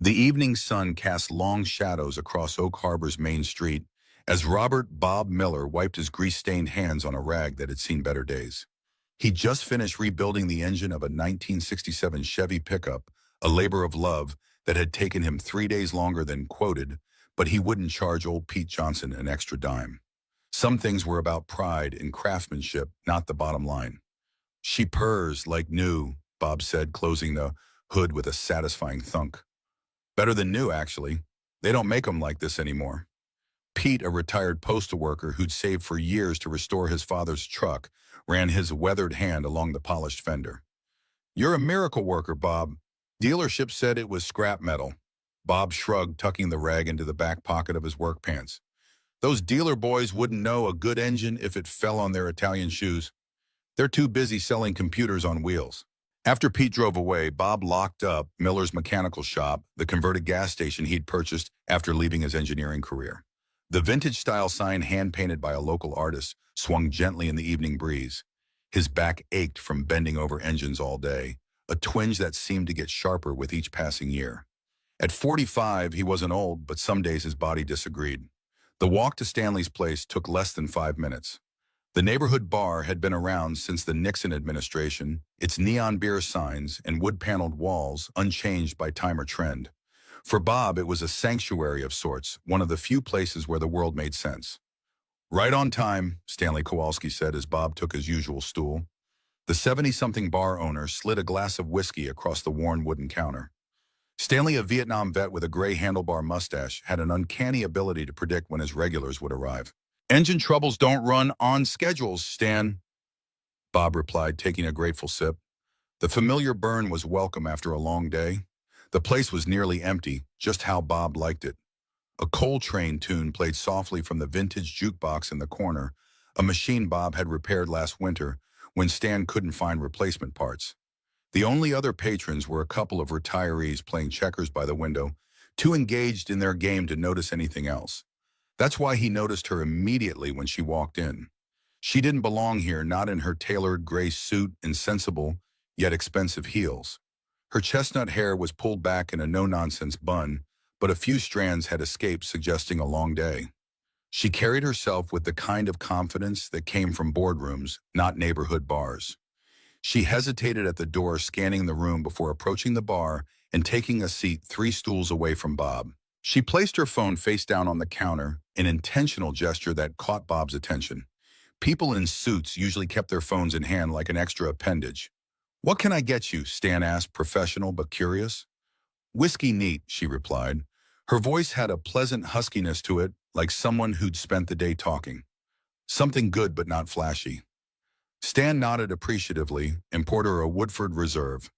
The evening sun cast long shadows across Oak Harbor's main street as Robert Bob Miller wiped his grease-stained hands on a rag that had seen better days. He'd just finished rebuilding the engine of a 1967 Chevy pickup, a labor of love that had taken him 3 days longer than quoted, but he wouldn't charge old Pete Johnson an extra dime. Some things were about pride and craftsmanship, not the bottom line. She purrs like new, Bob said, closing the hood with a satisfying thunk. Better than new, actually. They don't make 'em like this anymore. Pete, a retired postal worker who'd saved for years to restore his father's truck, ran his weathered hand along the polished fender. "You're a miracle worker, Bob. Dealership said it was scrap metal." Bob shrugged, tucking the rag into the back pocket of his work pants. "Those dealer boys wouldn't know a good engine if it fell on their Italian shoes. They're too busy selling computers on wheels." After Pete drove away, Bob locked up Miller's mechanical shop, the converted gas station he'd purchased after leaving his engineering career. The vintage-style sign, hand-painted by a local artist, swung gently in the evening breeze. His back ached from bending over engines all day, a twinge that seemed to get sharper with each passing year. At 45, he wasn't old, but some days his body disagreed. The walk to Stanley's place took less than 5 minutes. The neighborhood bar had been around since the Nixon administration, its neon beer signs and wood-paneled walls unchanged by time or trend. For Bob, it was a sanctuary of sorts, one of the few places where the world made sense. "Right on time," Stanley Kowalski said as Bob took his usual stool. The 70-something bar owner slid a glass of whiskey across the worn wooden counter. Stanley, a Vietnam vet with a gray handlebar mustache, had an uncanny ability to predict when his regulars would arrive. "Engine troubles don't run on schedules, Stan," Bob replied, taking a grateful sip. The familiar burn was welcome after a long day. The place was nearly empty, just how Bob liked it. A Coltrane tune played softly from the vintage jukebox in the corner, a machine Bob had repaired last winter when Stan couldn't find replacement parts. The only other patrons were a couple of retirees playing checkers by the window, too engaged in their game to notice anything else. That's why he noticed her immediately when she walked in. She didn't belong here, not in her tailored gray suit and sensible, yet expensive heels. Her chestnut hair was pulled back in a no-nonsense bun, but a few strands had escaped, suggesting a long day. She carried herself with the kind of confidence that came from boardrooms, not neighborhood bars. She hesitated at the door, scanning the room before approaching the bar and taking a seat 3 stools away from Bob. She placed her phone face down on the counter, an intentional gesture that caught Bob's attention. People in suits usually kept their phones in hand like an extra appendage. "What can I get you?" Stan asked, professional but curious. "Whiskey neat," she replied. Her voice had a pleasant huskiness to it, like someone who'd spent the day talking. "Something good but not flashy." Stan nodded appreciatively and poured her a Woodford Reserve.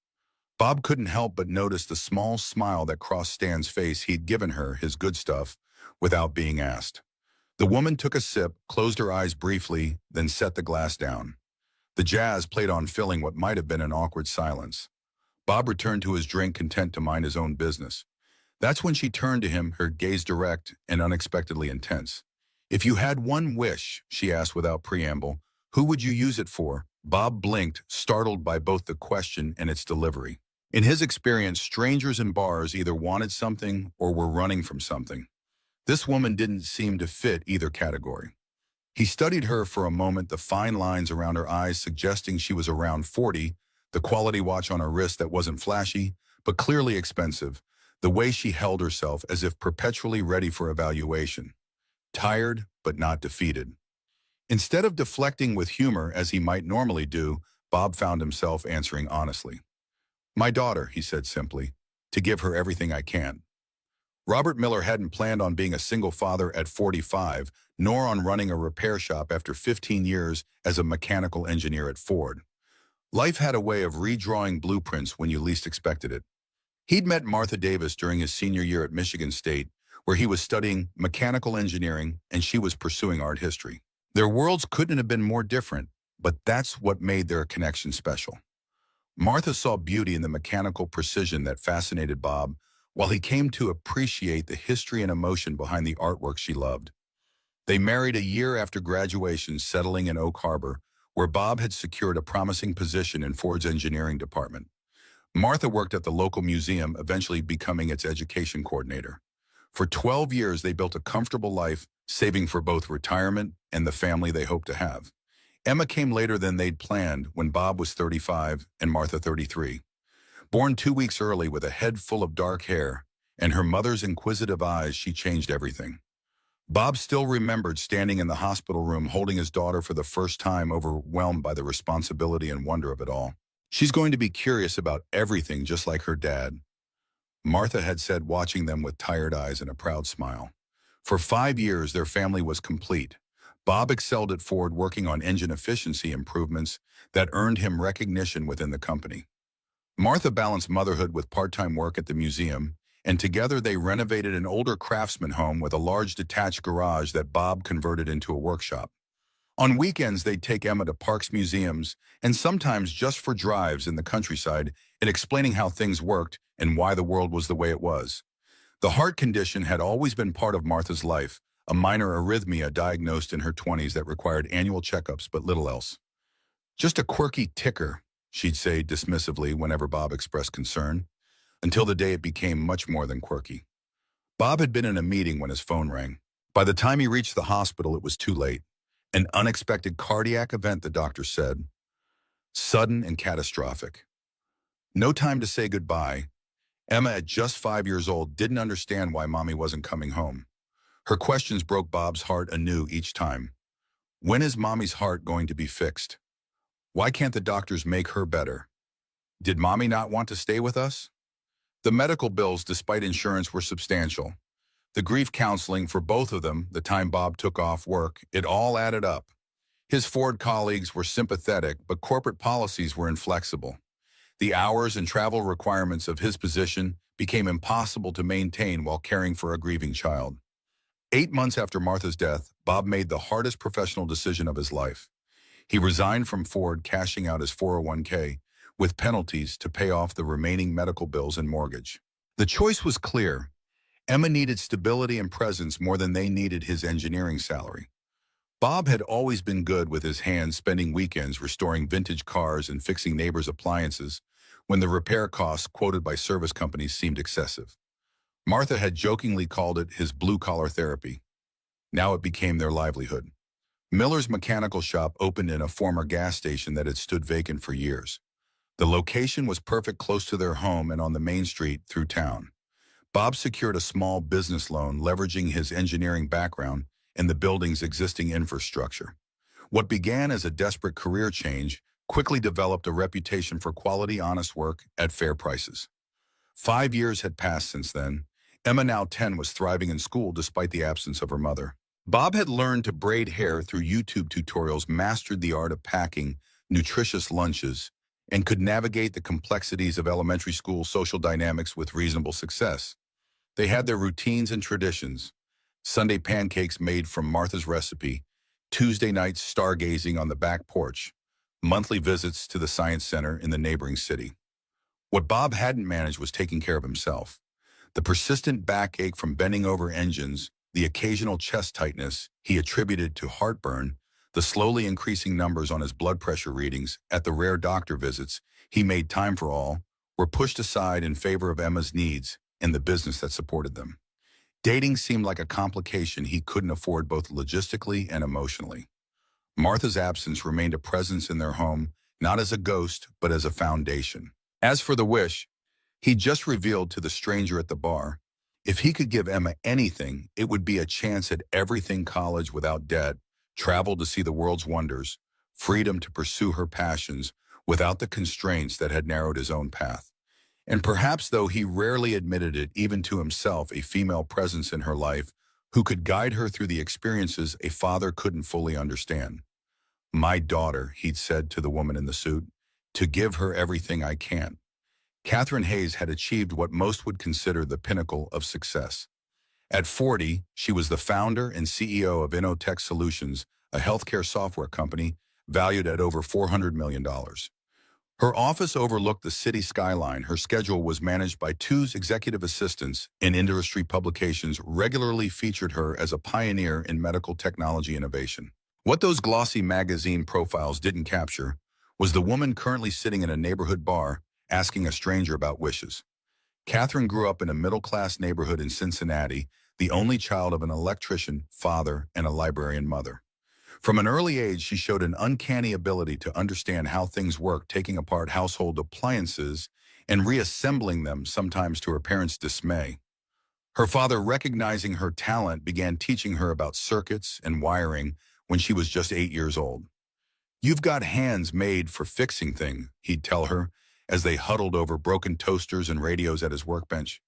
Bob couldn't help but notice the small smile that crossed Stan's face. He'd given her his good stuff without being asked. The woman took a sip, closed her eyes briefly, then set the glass down. The jazz played on, filling what might have been an awkward silence. Bob returned to his drink, content to mind his own business. That's when she turned to him, her gaze direct and unexpectedly intense. "If you had one wish," she asked without preamble, "who would you use it for?" Bob blinked, startled by both the question and its delivery. In his experience, strangers in bars either wanted something or were running from something. This woman didn't seem to fit either category. He studied her for a moment, the fine lines around her eyes suggesting she was around 40, the quality watch on her wrist that wasn't flashy, but clearly expensive, the way she held herself as if perpetually ready for evaluation. Tired, but not defeated. Instead of deflecting with humor as he might normally do, Bob found himself answering honestly. "My daughter," he said simply, "to give her everything I can." Robert Miller hadn't planned on being a single father at 45, nor on running a repair shop after 15 years as a mechanical engineer at Ford. Life had a way of redrawing blueprints when you least expected it. He'd met Martha Davis during his senior year at Michigan State, where he was studying mechanical engineering and she was pursuing art history. Their worlds couldn't have been more different, but that's what made their connection special. Martha saw beauty in the mechanical precision that fascinated Bob, while he came to appreciate the history and emotion behind the artwork she loved. They married a year after graduation, settling in Oak Harbor, where Bob had secured a promising position in Ford's engineering department. Martha worked at the local museum, eventually becoming its education coordinator. For 12 years, they built a comfortable life, saving for both retirement and the family they hoped to have. Emma came later than they'd planned when Bob was 35 and Martha 33. Born 2 weeks early with a head full of dark hair and her mother's inquisitive eyes, she changed everything. Bob still remembered standing in the hospital room holding his daughter for the first time, overwhelmed by the responsibility and wonder of it all. She's going to be curious about everything just like her dad, Martha had said, watching them with tired eyes and a proud smile. For 5 years, their family was complete. Bob excelled at Ford, working on engine efficiency improvements that earned him recognition within the company. Martha balanced motherhood with part-time work at the museum, and together they renovated an older craftsman home with a large detached garage that Bob converted into a workshop. On weekends, they'd take Emma to parks, museums, and sometimes just for drives in the countryside and explaining how things worked and why the world was the way it was. The heart condition had always been part of Martha's life, a minor arrhythmia diagnosed in her 20s that required annual checkups but little else. Just a quirky ticker, she'd say dismissively whenever Bob expressed concern, until the day it became much more than quirky. Bob had been in a meeting when his phone rang. By the time he reached the hospital, it was too late. An unexpected cardiac event, the doctor said. Sudden and catastrophic. No time to say goodbye. Emma, at just 5 years old, didn't understand why Mommy wasn't coming home. Her questions broke Bob's heart anew each time. When is Mommy's heart going to be fixed? Why can't the doctors make her better? Did Mommy not want to stay with us? The medical bills, despite insurance, were substantial. The grief counseling for both of them, the time Bob took off work, it all added up. His Ford colleagues were sympathetic, but corporate policies were inflexible. The hours and travel requirements of his position became impossible to maintain while caring for a grieving child. 8 months after Martha's death, Bob made the hardest professional decision of his life. He resigned from Ford, cashing out his 401k, with penalties to pay off the remaining medical bills and mortgage. The choice was clear. Emma needed stability and presence more than they needed his engineering salary. Bob had always been good with his hands, spending weekends restoring vintage cars and fixing neighbors' appliances when the repair costs quoted by service companies seemed excessive. Martha had jokingly called it his blue-collar therapy. Now it became their livelihood. Miller's mechanical shop opened in a former gas station that had stood vacant for years. The location was perfect, close to their home and on the main street through town. Bob secured a small business loan, leveraging his engineering background and the building's existing infrastructure. What began as a desperate career change quickly developed a reputation for quality, honest work at fair prices. 5 years had passed since then. Emma, now 10, was thriving in school despite the absence of her mother. Bob had learned to braid hair through YouTube tutorials, mastered the art of packing nutritious lunches, and could navigate the complexities of elementary school social dynamics with reasonable success. They had their routines and traditions. Sunday pancakes made from Martha's recipe, Tuesday nights stargazing on the back porch, monthly visits to the science center in the neighboring city. What Bob hadn't managed was taking care of himself. The persistent backache from bending over engines, the occasional chest tightness he attributed to heartburn, the slowly increasing numbers on his blood pressure readings at the rare doctor visits he made time for, all were pushed aside in favor of Emma's needs and the business that supported them. Dating seemed like a complication he couldn't afford, both logistically and emotionally. Martha's absence remained a presence in their home, not as a ghost, but as a foundation. As for the wish he just revealed to the stranger at the bar, if he could give Emma anything, it would be a chance at everything: college without debt, travel to see the world's wonders, freedom to pursue her passions without the constraints that had narrowed his own path. And perhaps, though he rarely admitted it even to himself, a female presence in her life who could guide her through the experiences a father couldn't fully understand. My daughter, he'd said to the woman in the suit, to give her everything I can. Catherine Hayes had achieved what most would consider the pinnacle of success. At 40, she was the founder and CEO of InnoTech Solutions, a healthcare software company valued at over $400 million. Her office overlooked the city skyline. Her schedule was managed by two executive assistants, and industry publications regularly featured her as a pioneer in medical technology innovation. What those glossy magazine profiles didn't capture was the woman currently sitting in a neighborhood bar, asking a stranger about wishes. Catherine grew up in a middle-class neighborhood in Cincinnati, the only child of an electrician father and a librarian mother. From an early age, she showed an uncanny ability to understand how things work, taking apart household appliances and reassembling them, sometimes to her parents' dismay. Her father, recognizing her talent, began teaching her about circuits and wiring when she was just 8 years old. "You've got hands made for fixing things," he'd tell her as they huddled over broken toasters and radios at his workbench.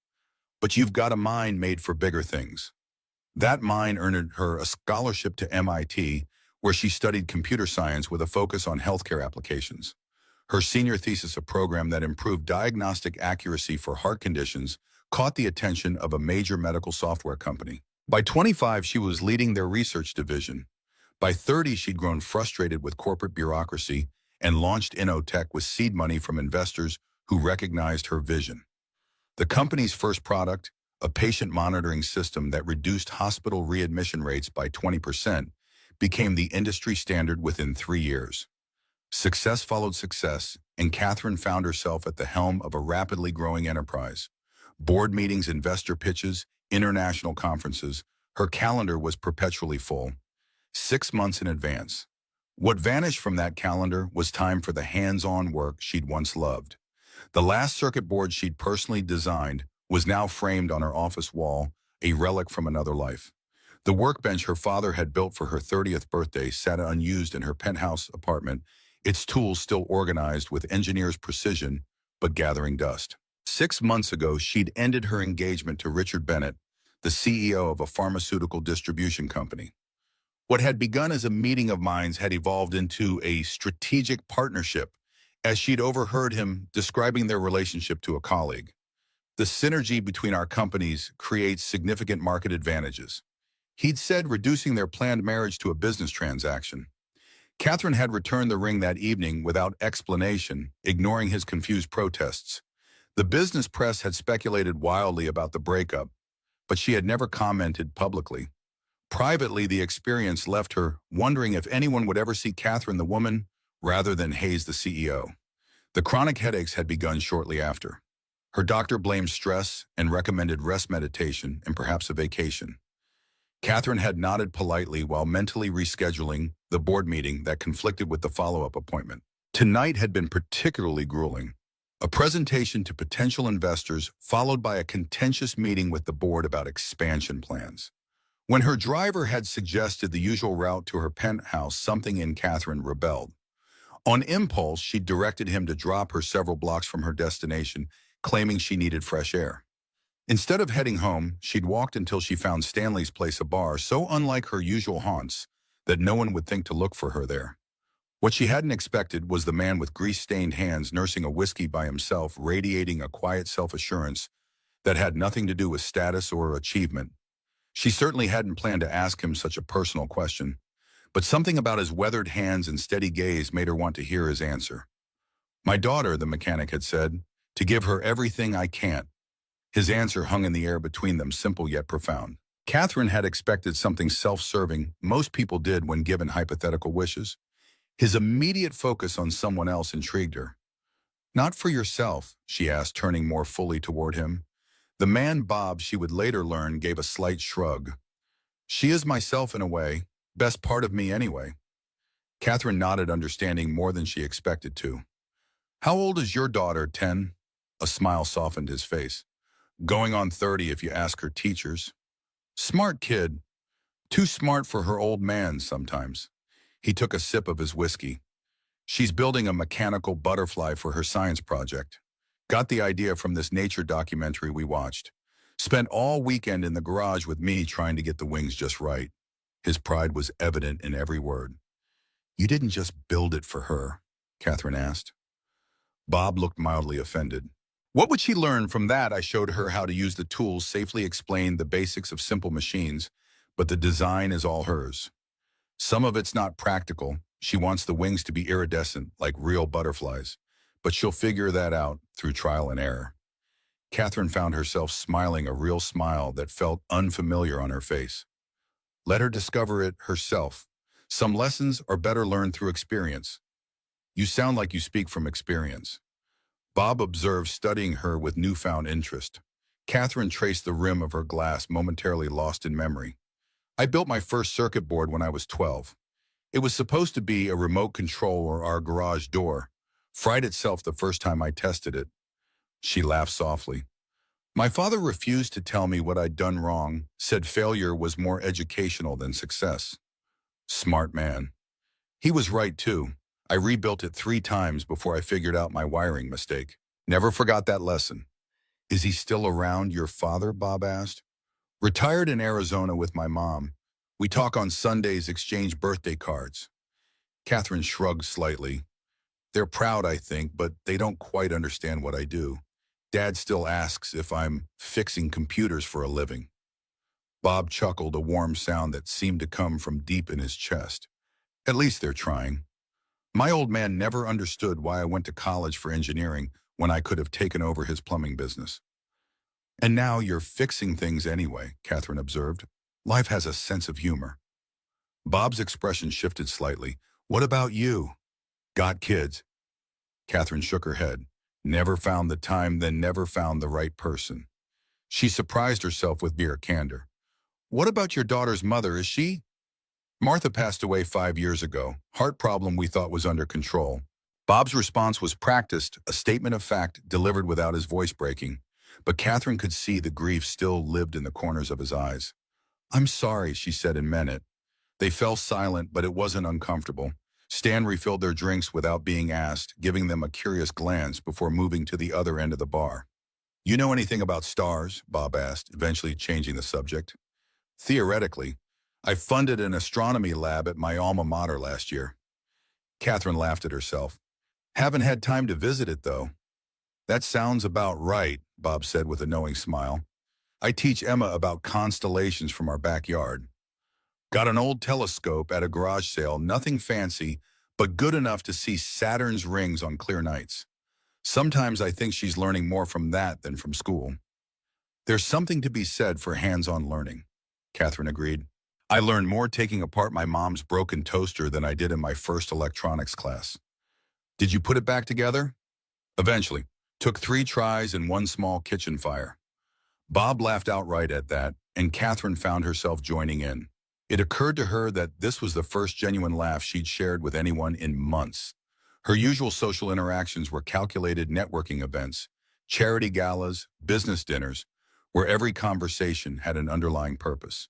"But you've got a mind made for bigger things." That mind earned her a scholarship to MIT, where she studied computer science with a focus on healthcare applications. Her senior thesis, a program that improved diagnostic accuracy for heart conditions, caught the attention of a major medical software company. By 25, she was leading their research division. By 30, she'd grown frustrated with corporate bureaucracy and launched InnoTech with seed money from investors who recognized her vision. The company's first product, a patient monitoring system that reduced hospital readmission rates by 20%, became the industry standard within 3 years. Success followed success, and Catherine found herself at the helm of a rapidly growing enterprise. Board meetings, investor pitches, international conferences, her calendar was perpetually full, 6 months in advance. What vanished from that calendar was time for the hands-on work she'd once loved. The last circuit board she'd personally designed was now framed on her office wall, a relic from another life. The workbench her father had built for her 30th birthday sat unused in her penthouse apartment, its tools still organized with engineer's precision, but gathering dust. 6 months ago, she'd ended her engagement to Richard Bennett, the CEO of a pharmaceutical distribution company. What had begun as a meeting of minds had evolved into a strategic partnership, as she'd overheard him describing their relationship to a colleague. "The synergy between our companies creates significant market advantages," he'd said, reducing their planned marriage to a business transaction. Catherine had returned the ring that evening without explanation, ignoring his confused protests. The business press had speculated wildly about the breakup, but she had never commented publicly. Privately, the experience left her wondering if anyone would ever see Catherine the woman rather than Hayes the CEO. The chronic headaches had begun shortly after. Her doctor blamed stress and recommended rest, meditation, and perhaps a vacation. Catherine had nodded politely while mentally rescheduling the board meeting that conflicted with the follow-up appointment. Tonight had been particularly grueling. A presentation to potential investors followed by a contentious meeting with the board about expansion plans. When her driver had suggested the usual route to her penthouse, something in Catherine rebelled. On impulse, she directed him to drop her several blocks from her destination, claiming she needed fresh air. Instead of heading home, she'd walked until she found Stanley's Place, a bar so unlike her usual haunts that no one would think to look for her there. What she hadn't expected was the man with grease-stained hands nursing a whiskey by himself, radiating a quiet self-assurance that had nothing to do with status or achievement. She certainly hadn't planned to ask him such a personal question, but something about his weathered hands and steady gaze made her want to hear his answer. "My daughter," the mechanic had said, "to give her everything I can't." His answer hung in the air between them, simple yet profound. Catherine had expected something self-serving. Most people did when given hypothetical wishes. His immediate focus on someone else intrigued her. "Not for yourself?" she asked, turning more fully toward him. The man, Bob, she would later learn, gave a slight shrug. "She is myself in a way, best part of me anyway." Catherine nodded, understanding more than she expected to. "How old is your daughter, 10? A smile softened his face. "Going on 30 if you ask her teachers." "Smart kid. Too smart for her old man sometimes." He took a sip of his whiskey. "She's building a mechanical butterfly for her science project. Got the idea from this nature documentary we watched. Spent all weekend in the garage with me trying to get the wings just right." His pride was evident in every word. "You didn't just build it for her?" Catherine asked. Bob looked mildly offended. "What would she learn from that? I showed her how to use the tools, safely explained the basics of simple machines, but the design is all hers. Some of it's not practical. She wants the wings to be iridescent, like real butterflies, but she'll figure that out through trial and error." Catherine found herself smiling, a real smile that felt unfamiliar on her face. Let her discover it herself. Some lessons are better learned through experience. "You sound like you speak from experience." Bob observed, studying her with newfound interest. Catherine traced the rim of her glass, momentarily lost in memory. I built my first circuit board when I was 12. It was supposed to be a remote control or our garage door. Fried itself the first time I tested it. She laughed softly. My father refused to tell me what I'd done wrong, said failure was more educational than success. Smart man. He was right too. I rebuilt it 3 times before I figured out my wiring mistake. Never forgot that lesson. Is he still around, your father? Bob asked. Retired in Arizona with my mom. We talk on Sundays, exchange birthday cards. Catherine shrugged slightly. They're proud, I think, but they don't quite understand what I do. Dad still asks if I'm fixing computers for a living. Bob chuckled, a warm sound that seemed to come from deep in his chest. At least they're trying. My old man never understood why I went to college for engineering when I could have taken over his plumbing business. And now you're fixing things anyway, Catherine observed. Life has a sense of humor. Bob's expression shifted slightly. What about you? Got kids? Catherine shook her head. Never found the time, then never found the right person. She surprised herself with mere candor. What about your daughter's mother? Is she? Martha passed away 5 years ago. Heart problem we thought was under control. Bob's response was practiced, a statement of fact delivered without his voice breaking. But Catherine could see the grief still lived in the corners of his eyes. I'm sorry, she said and meant it. They fell silent, but it wasn't uncomfortable. Stan refilled their drinks without being asked, giving them a curious glance before moving to the other end of the bar. You know anything about stars? Bob asked, eventually changing the subject. Theoretically. I funded an astronomy lab at my alma mater last year. Catherine laughed at herself. Haven't had time to visit it, though. That sounds about right, Bob said with a knowing smile. I teach Emma about constellations from our backyard. Got an old telescope at a garage sale, nothing fancy, but good enough to see Saturn's rings on clear nights. Sometimes I think she's learning more from that than from school. There's something to be said for hands-on learning, Catherine agreed. I learned more taking apart my mom's broken toaster than I did in my first electronics class. Did you put it back together? Eventually. Took 3 tries and 1 small kitchen fire. Bob laughed outright at that, and Catherine found herself joining in. It occurred to her that this was the first genuine laugh she'd shared with anyone in months. Her usual social interactions were calculated networking events, charity galas, business dinners, where every conversation had an underlying purpose.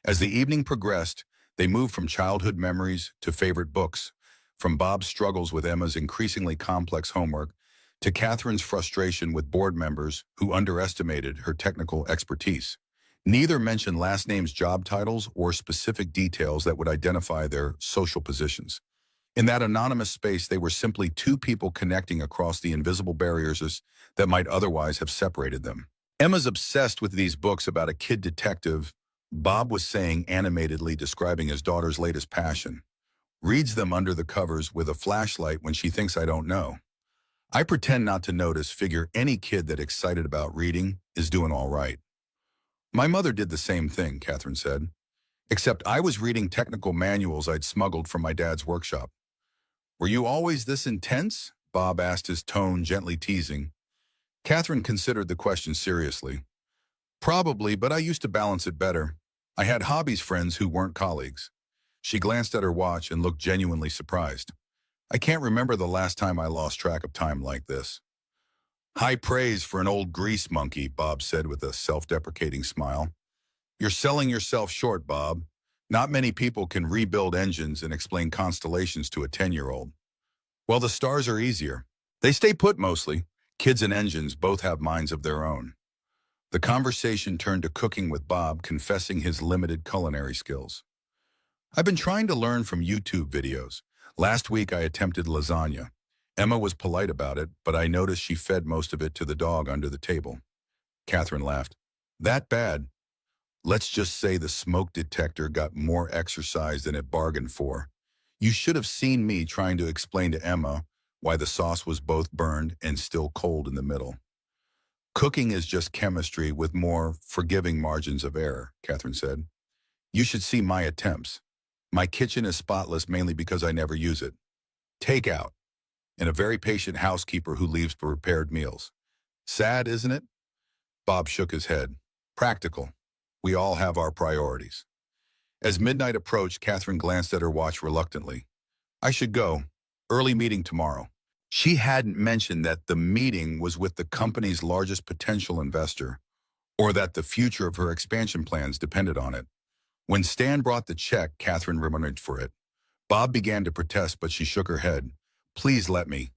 As the evening progressed, they moved from childhood memories to favorite books, from Bob's struggles with Emma's increasingly complex homework to Catherine's frustration with board members who underestimated her technical expertise. Neither mentioned last names, job titles, or specific details that would identify their social positions. In that anonymous space, they were simply 2 people connecting across the invisible barriers that might otherwise have separated them. Emma's obsessed with these books about a kid detective, Bob was saying animatedly, describing his daughter's latest passion. Reads them under the covers with a flashlight when she thinks I don't know. I pretend not to notice, figure any kid that excited about reading is doing all right. My mother did the same thing, Catherine said. Except I was reading technical manuals I'd smuggled from my dad's workshop. Were you always this intense? Bob asked, his tone gently teasing. Catherine considered the question seriously. Probably, but I used to balance it better. I had hobbies friends who weren't colleagues. She glanced at her watch and looked genuinely surprised. I can't remember the last time I lost track of time like this. High praise for an old grease monkey, Bob said with a self-deprecating smile. You're selling yourself short, Bob. Not many people can rebuild engines and explain constellations to a 10-year-old. Well, the stars are easier. They stay put mostly. Kids and engines both have minds of their own. The conversation turned to cooking with Bob, confessing his limited culinary skills. I've been trying to learn from YouTube videos. Last week I attempted lasagna. Emma was polite about it, but I noticed she fed most of it to the dog under the table. Catherine laughed. That bad? Let's just say the smoke detector got more exercise than it bargained for. You should have seen me trying to explain to Emma why the sauce was both burned and still cold in the middle. Cooking is just chemistry with more forgiving margins of error, Catherine said. You should see my attempts. My kitchen is spotless mainly because I never use it. Takeout. and a very patient housekeeper who leaves prepared meals. Sad, isn't it? Bob shook his head. Practical. We all have our priorities. As midnight approached, Catherine glanced at her watch reluctantly. I should go. Early meeting tomorrow. She hadn't mentioned that the meeting was with the company's largest potential investor, or that the future of her expansion plans depended on it. When Stan brought the check, Catherine rummaged for it. Bob began to protest, but she shook her head. Please let me.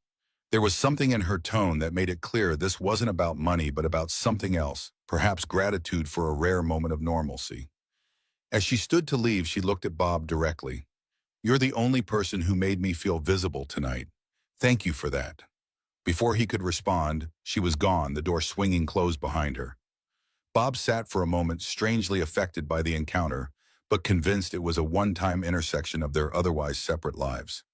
There was something in her tone that made it clear this wasn't about money, but about something else, perhaps gratitude for a rare moment of normalcy. As she stood to leave, she looked at Bob directly. You're the only person who made me feel visible tonight. Thank you for that. Before he could respond, she was gone, the door swinging closed behind her. Bob sat for a moment, strangely affected by the encounter, but convinced it was a one-time intersection of their otherwise separate lives.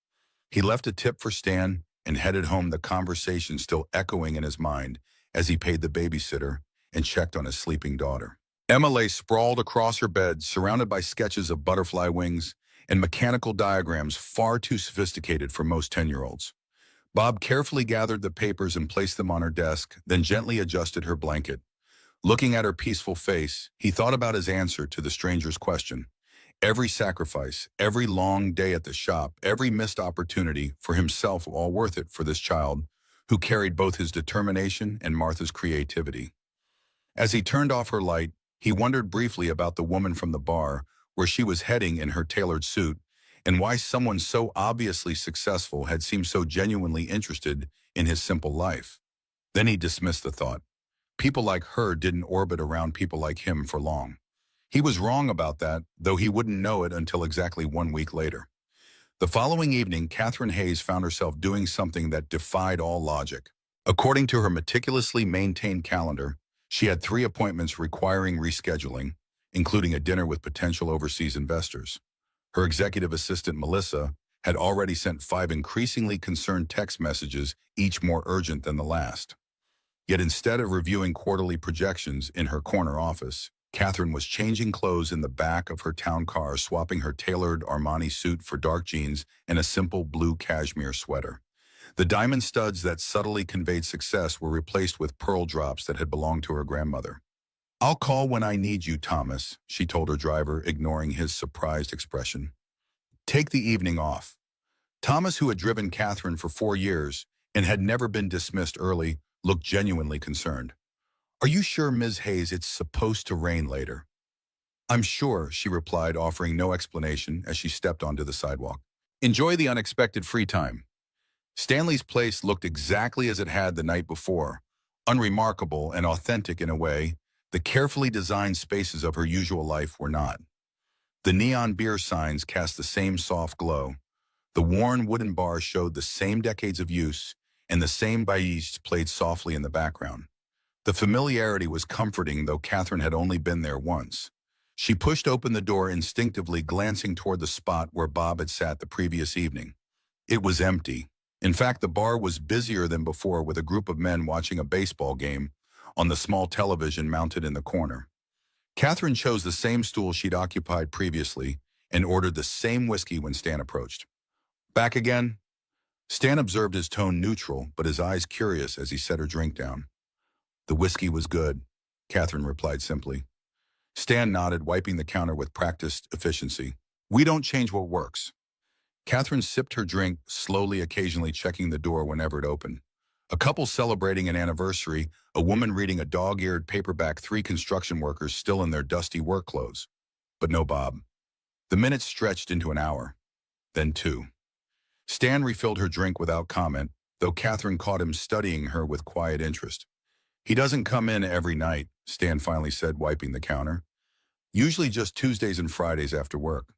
He left a tip for Stan and headed home, the conversation still echoing in his mind as he paid the babysitter and checked on his sleeping daughter. Emma lay sprawled across her bed, surrounded by sketches of butterfly wings and mechanical diagrams far too sophisticated for most 10-year-olds. Bob carefully gathered the papers and placed them on her desk, then gently adjusted her blanket. Looking at her peaceful face, he thought about his answer to the stranger's question. Every sacrifice, every long day at the shop, every missed opportunity for himself, all worth it for this child who carried both his determination and Martha's creativity. As he turned off her light, he wondered briefly about the woman from the bar, where she was heading in her tailored suit, and why someone so obviously successful had seemed so genuinely interested in his simple life. Then he dismissed the thought. People like her didn't orbit around people like him for long. He was wrong about that, though he wouldn't know it until exactly 1 week later. The following evening, Catherine Hayes found herself doing something that defied all logic. According to her meticulously maintained calendar, she had 3 appointments requiring rescheduling, including a dinner with potential overseas investors. Her executive assistant, Melissa, had already sent 5 increasingly concerned text messages, each more urgent than the last. Yet instead of reviewing quarterly projections in her corner office, Catherine was changing clothes in the back of her town car, swapping her tailored Armani suit for dark jeans and a simple blue cashmere sweater. The diamond studs that subtly conveyed success were replaced with pearl drops that had belonged to her grandmother. I'll call when I need you, Thomas, she told her driver, ignoring his surprised expression. Take the evening off. Thomas, who had driven Catherine for 4 years and had never been dismissed early, looked genuinely concerned. Are you sure, Ms. Hayes, it's supposed to rain later? I'm sure, she replied, offering no explanation as she stepped onto the sidewalk. Enjoy the unexpected free time. Stanley's place looked exactly as it had the night before, unremarkable and authentic in a way the carefully designed spaces of her usual life were not. The neon beer signs cast the same soft glow. The worn wooden bars showed the same decades of use, and the same bailes played softly in the background. The familiarity was comforting, though Catherine had only been there once. She pushed open the door instinctively, glancing toward the spot where Bob had sat the previous evening. It was empty. In fact, the bar was busier than before, with a group of men watching a baseball game on the small television mounted in the corner. Catherine chose the same stool she'd occupied previously and ordered the same whiskey when Stan approached. Back again? Stan observed his tone neutral, but his eyes curious as he set her drink down. The whiskey was good, Catherine replied simply. Stan nodded, wiping the counter with practiced efficiency. We don't change what works. Catherine sipped her drink slowly, occasionally checking the door whenever it opened. A couple celebrating an anniversary, a woman reading a dog-eared paperback, 3 construction workers still in their dusty work clothes. But no Bob. The minutes stretched into an hour, then 2. Stan refilled her drink without comment, though Catherine caught him studying her with quiet interest. He doesn't come in every night, Stan finally said, wiping the counter. Usually just Tuesdays and Fridays after work.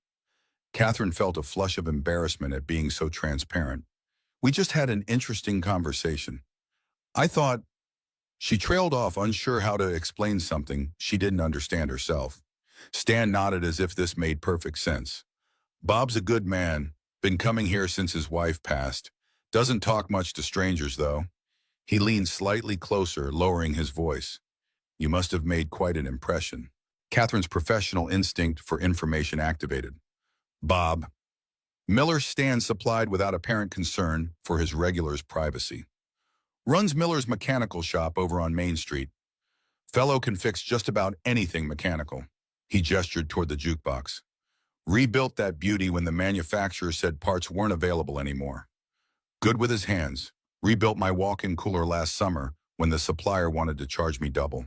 Catherine felt a flush of embarrassment at being so transparent. We just had an interesting conversation. I thought. She trailed off, unsure how to explain something she didn't understand herself. Stan nodded as if this made perfect sense. Bob's a good man, been coming here since his wife passed. Doesn't talk much to strangers, though. He leaned slightly closer, lowering his voice. You must have made quite an impression. Catherine's professional instinct for information activated. Bob. Miller Stan supplied without apparent concern for his regular's privacy. Runs Miller's mechanical shop over on Main Street. Fellow can fix just about anything mechanical. He gestured toward the jukebox. Rebuilt that beauty when the manufacturer said parts weren't available anymore. Good with his hands. Rebuilt my walk-in cooler last summer when the supplier wanted to charge me double.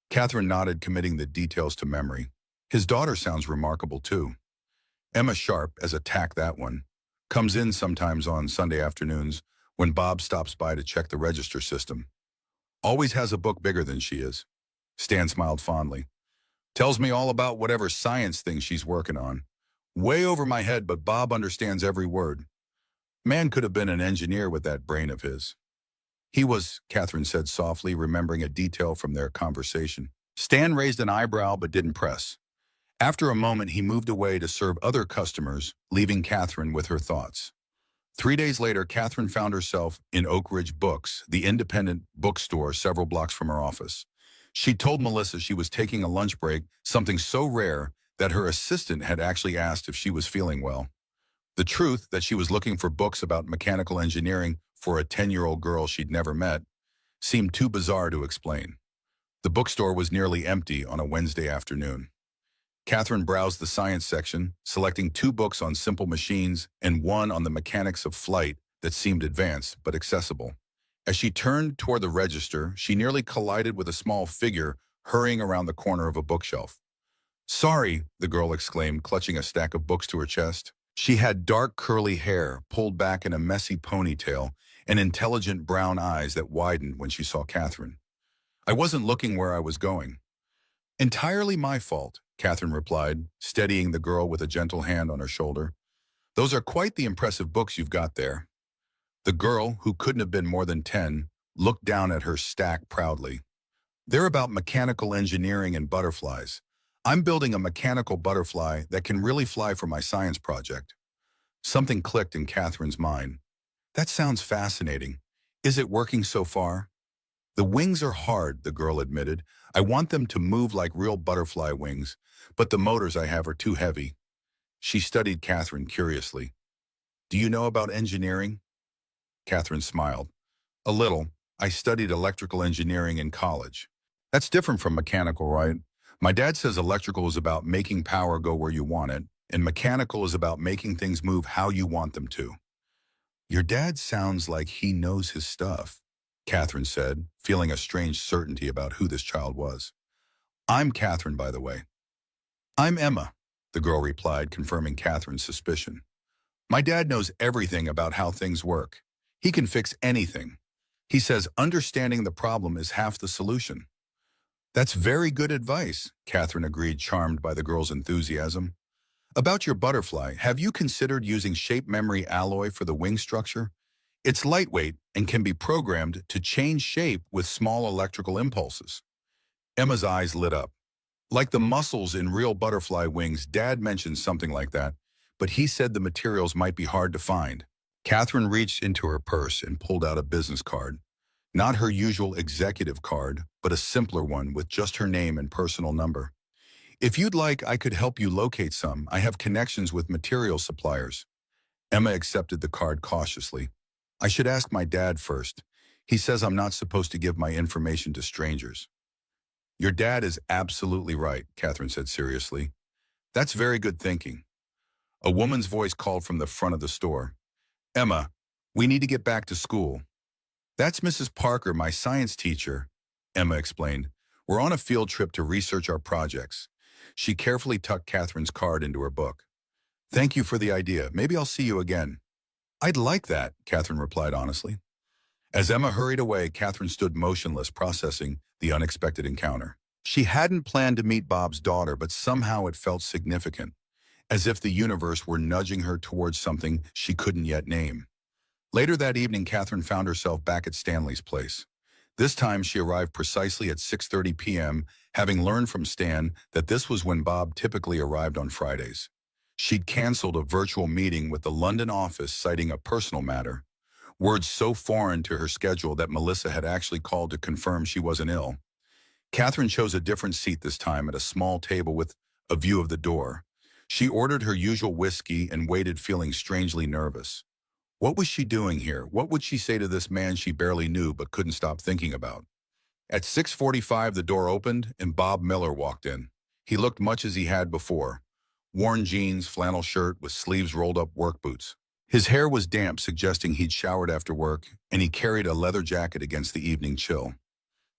Catherine nodded, committing the details to memory. His daughter sounds remarkable, too. Emma Sharp, as a tack that one, comes in sometimes on Sunday afternoons when Bob stops by to check the register system. Always has a book bigger than she is. Stan smiled fondly. Tells me all about whatever science thing she's working on. Way over my head, but Bob understands every word. Man could have been an engineer with that brain of his. He was, Catherine said softly, remembering a detail from their conversation. Stan raised an eyebrow but didn't press. After a moment, he moved away to serve other customers, leaving Catherine with her thoughts. 3 days later, Catherine found herself in Oak Ridge Books, the independent bookstore several blocks from her office. She told Melissa she was taking a lunch break, something so rare that her assistant had actually asked if she was feeling well. The truth that she was looking for books about mechanical engineering for a 10-year-old girl she'd never met seemed too bizarre to explain. The bookstore was nearly empty on a Wednesday afternoon. Catherine browsed the science section, selecting 2 books on simple machines and 1 on the mechanics of flight that seemed advanced but accessible. As she turned toward the register, she nearly collided with a small figure hurrying around the corner of a bookshelf. "Sorry," the girl exclaimed, clutching a stack of books to her chest. She had dark curly hair pulled back in a messy ponytail and intelligent brown eyes that widened when she saw Catherine. "I wasn't looking where I was going." "Entirely my fault," Catherine replied, steadying the girl with a gentle hand on her shoulder. "Those are quite the impressive books you've got there." The girl, who couldn't have been more than 10, looked down at her stack proudly. "They're about mechanical engineering and butterflies. I'm building a mechanical butterfly that can really fly for my science project." Something clicked in Catherine's mind. "That sounds fascinating. Is it working so far?" "The wings are hard," the girl admitted. "I want them to move like real butterfly wings, but the motors I have are too heavy." She studied Catherine curiously. "Do you know about engineering?" Catherine smiled. "A little. I studied electrical engineering in college." "That's different from mechanical, right? My dad says electrical is about making power go where you want it, and mechanical is about making things move how you want them to." "Your dad sounds like he knows his stuff," Catherine said, feeling a strange certainty about who this child was. "I'm Catherine, by the way." "I'm Emma," the girl replied, confirming Catherine's suspicion. "My dad knows everything about how things work. He can fix anything. He says understanding the problem is half the solution." "That's very good advice," Catherine agreed, charmed by the girl's enthusiasm. "About your butterfly, have you considered using shape memory alloy for the wing structure? It's lightweight and can be programmed to change shape with small electrical impulses." Emma's eyes lit up. "Like the muscles in real butterfly wings, Dad mentioned something like that, but he said the materials might be hard to find." Catherine reached into her purse and pulled out a business card. Not her usual executive card, but a simpler one with just her name and personal number. "If you'd like, I could help you locate some. I have connections with material suppliers." Emma accepted the card cautiously. "I should ask my dad first. He says I'm not supposed to give my information to strangers." "Your dad is absolutely right," Catherine said seriously. "That's very good thinking." A woman's voice called from the front of the store. "Emma, we need to get back to school." "That's Mrs. Parker, my science teacher," Emma explained. "We're on a field trip to research our projects." She carefully tucked Catherine's card into her book. "Thank you for the idea. Maybe I'll see you again." "I'd like that," Catherine replied honestly. As Emma hurried away, Catherine stood motionless, processing the unexpected encounter. She hadn't planned to meet Bob's daughter, but somehow it felt significant, as if the universe were nudging her towards something she couldn't yet name. Later that evening, Catherine found herself back at Stanley's place. This time, she arrived precisely at 6:30 p.m., having learned from Stan that this was when Bob typically arrived on Fridays. She'd canceled a virtual meeting with the London office, citing a personal matter, words so foreign to her schedule that Melissa had actually called to confirm she wasn't ill. Catherine chose a different seat this time at a small table with a view of the door. She ordered her usual whiskey and waited feeling strangely nervous. What was she doing here? What would she say to this man she barely knew but couldn't stop thinking about? At 6:45, the door opened and Bob Miller walked in. He looked much as he had before. Worn jeans, flannel shirt with sleeves rolled up work boots. His hair was damp, suggesting he'd showered after work, and he carried a leather jacket against the evening chill.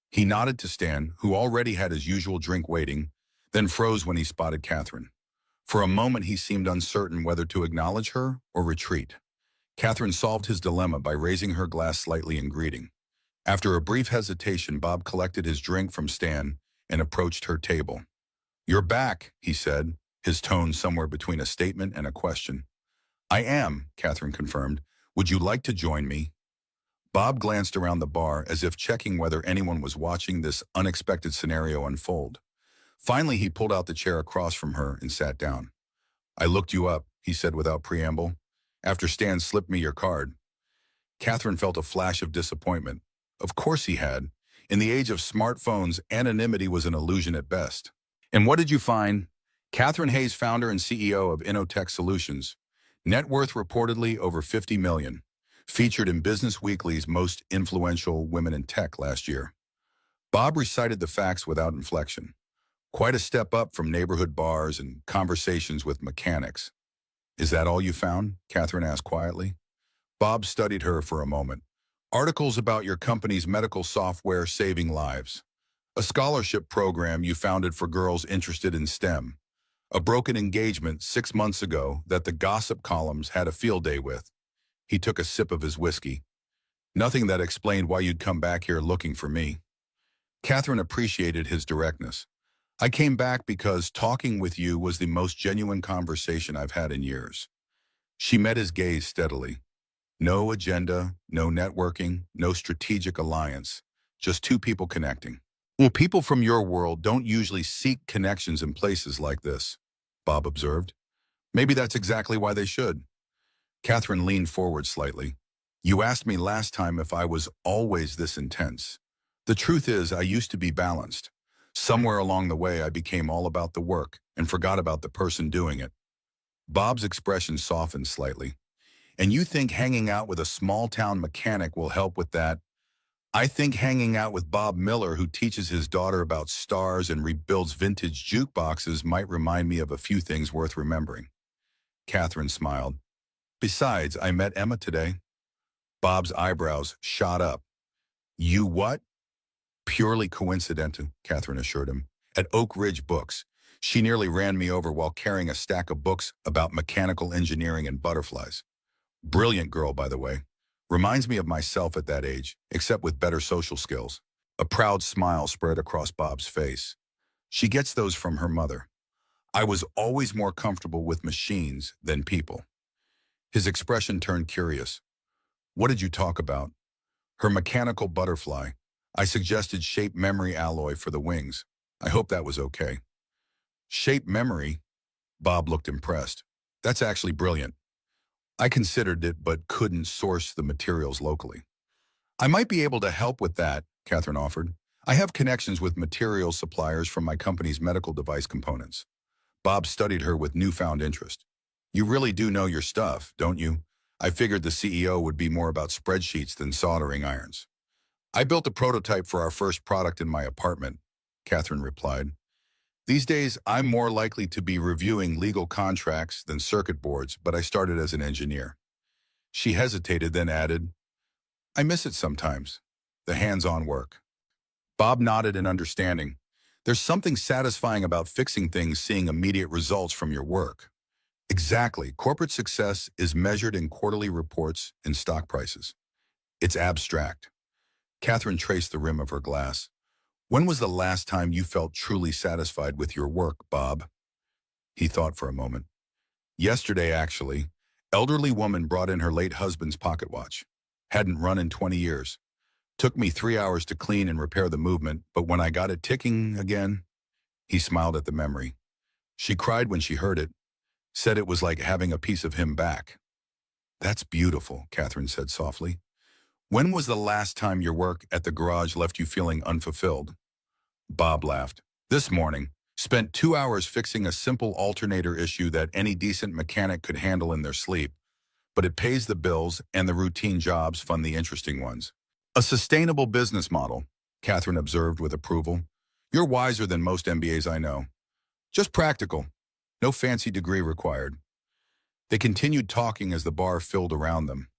He nodded to Stan, who already had his usual drink waiting, then froze when he spotted Catherine. For a moment, he seemed uncertain whether to acknowledge her or retreat. Catherine solved his dilemma by raising her glass slightly in greeting. After a brief hesitation, Bob collected his drink from Stan and approached her table. "You're back," he said, his tone somewhere between a statement and a question. "I am," Catherine confirmed. "Would you like to join me?" Bob glanced around the bar as if checking whether anyone was watching this unexpected scenario unfold. Finally, he pulled out the chair across from her and sat down. "I looked you up," he said without preamble, "after Stan slipped me your card." Catherine felt a flash of disappointment. Of course he had. In the age of smartphones, anonymity was an illusion at best. "And what did you find?" Catherine Hayes, founder and CEO of InnoTech Solutions. Net worth reportedly over $50 million. Featured in Business Weekly's Most Influential Women in Tech last year. Bob recited the facts without inflection. Quite a step up from neighborhood bars and conversations with mechanics. "Is that all you found?" Catherine asked quietly. Bob studied her for a moment. "Articles about your company's medical software saving lives. A scholarship program you founded for girls interested in STEM. A broken engagement 6 months ago that the gossip columns had a field day with." He took a sip of his whiskey. "Nothing that explained why you'd come back here looking for me." Catherine appreciated his directness. "I came back because talking with you was the most genuine conversation I've had in years." She met his gaze steadily. No agenda, no networking, no strategic alliance. Just two people connecting. "Well, people from your world don't usually seek connections in places like this," Bob observed. "Maybe that's exactly why they should." Catherine leaned forward slightly. "You asked me last time if I was always this intense. The truth is, I used to be balanced. Somewhere along the way, I became all about the work and forgot about the person doing it." Bob's expression softened slightly. "And you think hanging out with a small-town mechanic will help with that?" "I think hanging out with Bob Miller, who teaches his daughter about stars and rebuilds vintage jukeboxes, might remind me of a few things worth remembering." Catherine smiled. "Besides, I met Emma today." Bob's eyebrows shot up. "You what?" "Purely coincidental," Catherine assured him. "At Oak Ridge Books. She nearly ran me over while carrying a stack of books about mechanical engineering and butterflies. Brilliant girl, by the way. Reminds me of myself at that age, except with better social skills." A proud smile spread across Bob's face. "She gets those from her mother. I was always more comfortable with machines than people." His expression turned curious. "What did you talk about?" "Her mechanical butterfly. I suggested shape memory alloy for the wings. I hope that was okay." "Shape memory?" Bob looked impressed. "That's actually brilliant. I considered it but couldn't source the materials locally." "I might be able to help with that," Catherine offered. "I have connections with materials suppliers from my company's medical device components." Bob studied her with newfound interest. "You really do know your stuff, don't you? I figured the CEO would be more about spreadsheets than soldering irons." "I built a prototype for our first product in my apartment," Catherine replied. "These days, I'm more likely to be reviewing legal contracts than circuit boards, but I started as an engineer." She hesitated, then added, "I miss it sometimes, the hands-on work." Bob nodded in understanding. "There's something satisfying about fixing things, seeing immediate results from your work." "Exactly. Corporate success is measured in quarterly reports and stock prices. It's abstract." Catherine traced the rim of her glass. "When was the last time you felt truly satisfied with your work, Bob?" He thought for a moment. "Yesterday, actually. Elderly woman brought in her late husband's pocket watch. Hadn't run in 20 years. Took me 3 hours to clean and repair the movement, but when I got it ticking again..." He smiled at the memory. "She cried when she heard it. Said it was like having a piece of him back." "That's beautiful," Catherine said softly. "When was the last time your work at the garage left you feeling unfulfilled?" Bob laughed. "This morning. Spent 2 hours fixing a simple alternator issue that any decent mechanic could handle in their sleep, but it pays the bills and the routine jobs fund the interesting ones. A sustainable business model, Catherine observed with approval. You're wiser than most MBAs I know. Just practical. No fancy degree required. They continued talking as the bar filled around them.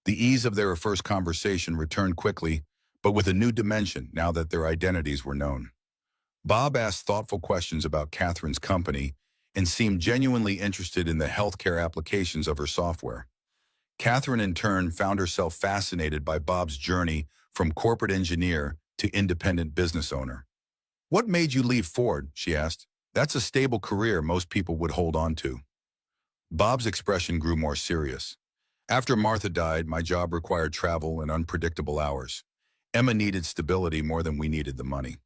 The ease of their first conversation returned quickly, but with a new dimension now that their identities were known. Bob asked thoughtful questions about Catherine's company and seemed genuinely interested in the healthcare applications of her software. Catherine, in turn, found herself fascinated by Bob's journey from corporate engineer to independent business owner. "What made you leave Ford?" she asked. "That's a stable career most people would hold on to." Bob's expression grew more serious. "After Martha died, my job required travel and unpredictable hours. Emma needed stability more than we needed the money."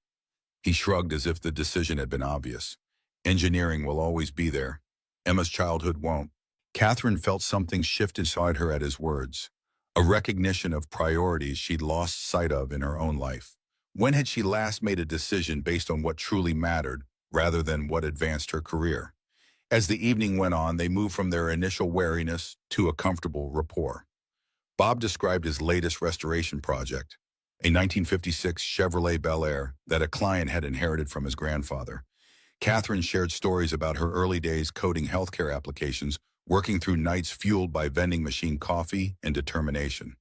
He shrugged as if the decision had been obvious. "Engineering will always be there. Emma's childhood won't." Catherine felt something shift inside her at his words, a recognition of priorities she'd lost sight of in her own life. When had she last made a decision based on what truly mattered, rather than what advanced her career? As the evening went on, they moved from their initial wariness to a comfortable rapport. Bob described his latest restoration project, a 1956 Chevrolet Bel Air that a client had inherited from his grandfather. Catherine shared stories about her early days coding healthcare applications, working through nights fueled by vending machine coffee and determination.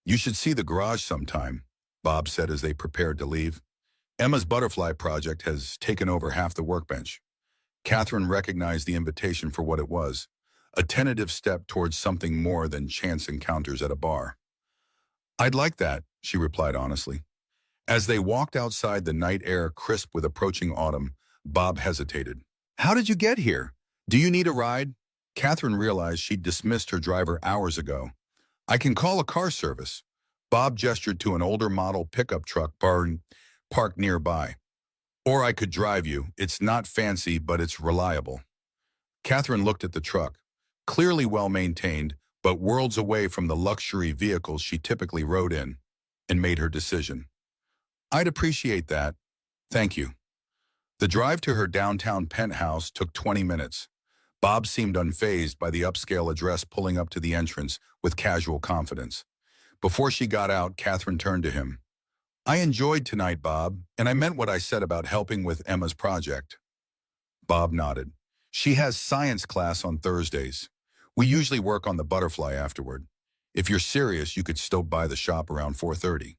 "You should see the garage sometime," Bob said as they prepared to leave. "Emma's butterfly project has taken over half the workbench." Catherine recognized the invitation for what it was, a tentative step towards something more than chance encounters at a bar. "I'd like that," she replied honestly. As they walked outside, the night air crisp with approaching autumn, Bob hesitated. "How did you get here? Do you need a ride?" Catherine realized she'd dismissed her driver hours ago. "I can call a car service." Bob gestured to an older model pickup truck parked nearby. "Or I could drive you. It's not fancy, but it's reliable." Catherine looked at the truck, clearly well-maintained, but worlds away from the luxury vehicles she typically rode in, and made her decision. "I'd appreciate that. Thank you." The drive to her downtown penthouse took 20 minutes. Bob seemed unfazed by the upscale address, pulling up to the entrance with casual confidence. Before she got out, Catherine turned to him. "I enjoyed tonight, Bob, and I meant what I said about helping with Emma's project." Bob nodded. "She has science class on Thursdays. We usually work on the butterfly afterward. If you're serious, you could stop by the shop around 4:30.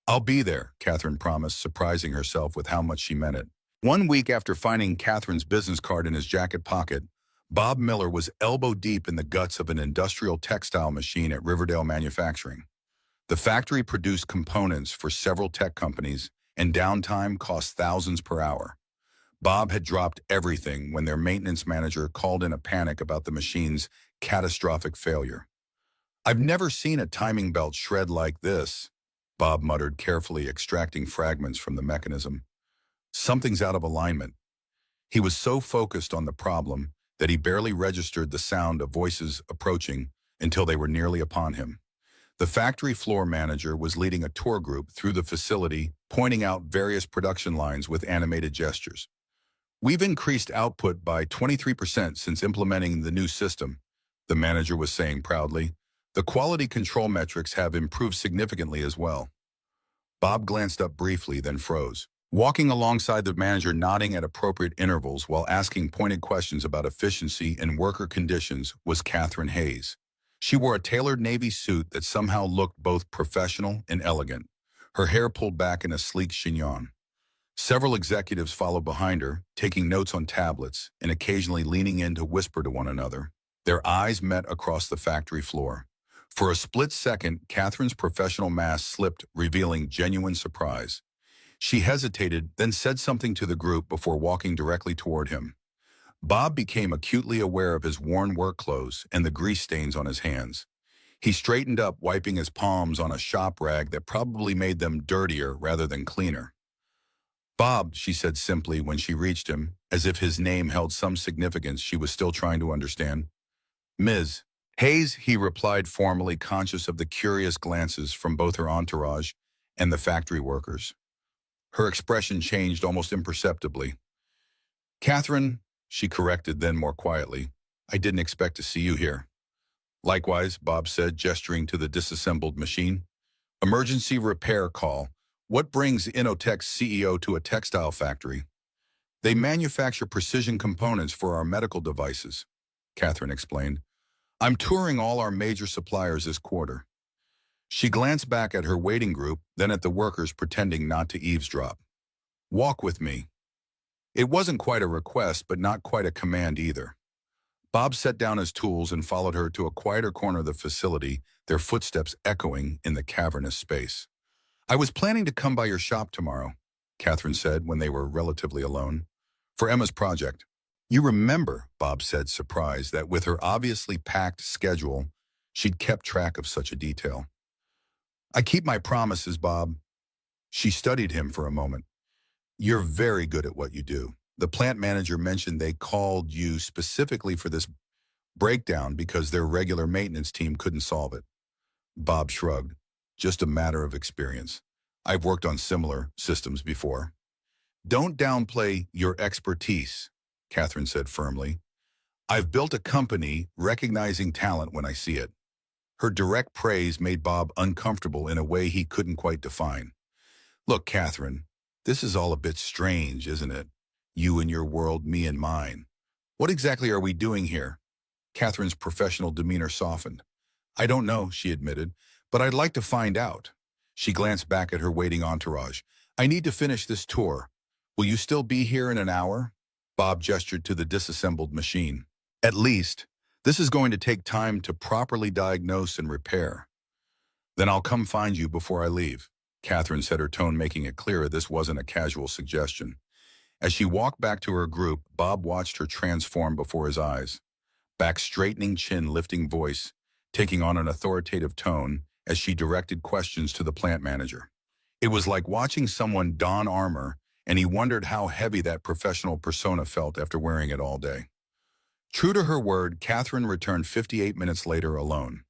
"I'll be there," Catherine promised, surprising herself with how much she meant it. 1 week after finding Catherine's business card in his jacket pocket, Bob Miller was elbow-deep in the guts of an industrial textile machine at Riverdale Manufacturing. The factory produced components for several tech companies, and downtime cost thousands per hour. Bob had dropped everything when their maintenance manager called in a panic about the machine's catastrophic failure. "I've never seen a timing belt shred like this," Bob muttered, carefully extracting fragments from the mechanism. "Something's out of alignment." He was so focused on the problem that he barely registered the sound of voices approaching until they were nearly upon him. The factory floor manager was leading a tour group through the facility, pointing out various production lines with animated gestures. "We've increased output by 23% since implementing the new system," the manager was saying proudly. "The quality control metrics have improved significantly as well." Bob glanced up briefly, then froze. Walking alongside the manager, nodding at appropriate intervals while asking pointed questions about efficiency and worker conditions, was Catherine Hayes. She wore a tailored navy suit that somehow looked both professional and elegant, her hair pulled back in a sleek chignon. Several executives followed behind her, taking notes on tablets and occasionally leaning in to whisper to one another. Their eyes met across the factory floor. For a split second, Catherine's professional mask slipped, revealing genuine surprise. She hesitated, then said something to the group before walking directly toward him. Bob became acutely aware of his worn work clothes and the grease stains on his hands. He straightened up, wiping his palms on a shop rag that probably made them dirtier rather than cleaner. "Bob," she said simply when she reached him, as if his name held some significance she was still trying to understand. "Ms. Hayes," he replied formally, conscious of the curious glances from both her entourage and the factory workers. Her expression changed almost imperceptibly. Catherine, she corrected then more quietly, I didn't expect to see you here. Likewise, Bob said, gesturing to the disassembled machine. Emergency repair call. What brings Inotech's CEO to a textile factory? They manufacture precision components for our medical devices, Catherine explained. I'm touring all our major suppliers this quarter. She glanced back at her waiting group, then at the workers pretending not to eavesdrop. Walk with me. It wasn't quite a request, but not quite a command either. Bob set down his tools and followed her to a quieter corner of the facility, their footsteps echoing in the cavernous space. I was planning to come by your shop tomorrow, Catherine said when they were relatively alone, for Emma's project. You remember, Bob said, surprised that with her obviously packed schedule, she'd kept track of such a detail. I keep my promises, Bob. She studied him for a moment. You're very good at what you do. The plant manager mentioned they called you specifically for this breakdown because their regular maintenance team couldn't solve it. Bob shrugged. Just a matter of experience. I've worked on similar systems before. Don't downplay your expertise, Catherine said firmly. I've built a company recognizing talent when I see it. Her direct praise made Bob uncomfortable in a way he couldn't quite define. Look, Catherine, this is all a bit strange, isn't it? You and your world, me and mine. What exactly are we doing here? Catherine's professional demeanor softened. I don't know, she admitted, but I'd like to find out. She glanced back at her waiting entourage. I need to finish this tour. Will you still be here in an hour? Bob gestured to the disassembled machine. At least. This is going to take time to properly diagnose and repair. Then I'll come find you before I leave, Catherine said, her tone making it clear this wasn't a casual suggestion. As she walked back to her group, Bob watched her transform before his eyes. Back straightening chin, lifting voice, taking on an authoritative tone as she directed questions to the plant manager. It was like watching someone don armor, and he wondered how heavy that professional persona felt after wearing it all day. True to her word, Catherine returned 58 minutes later alone.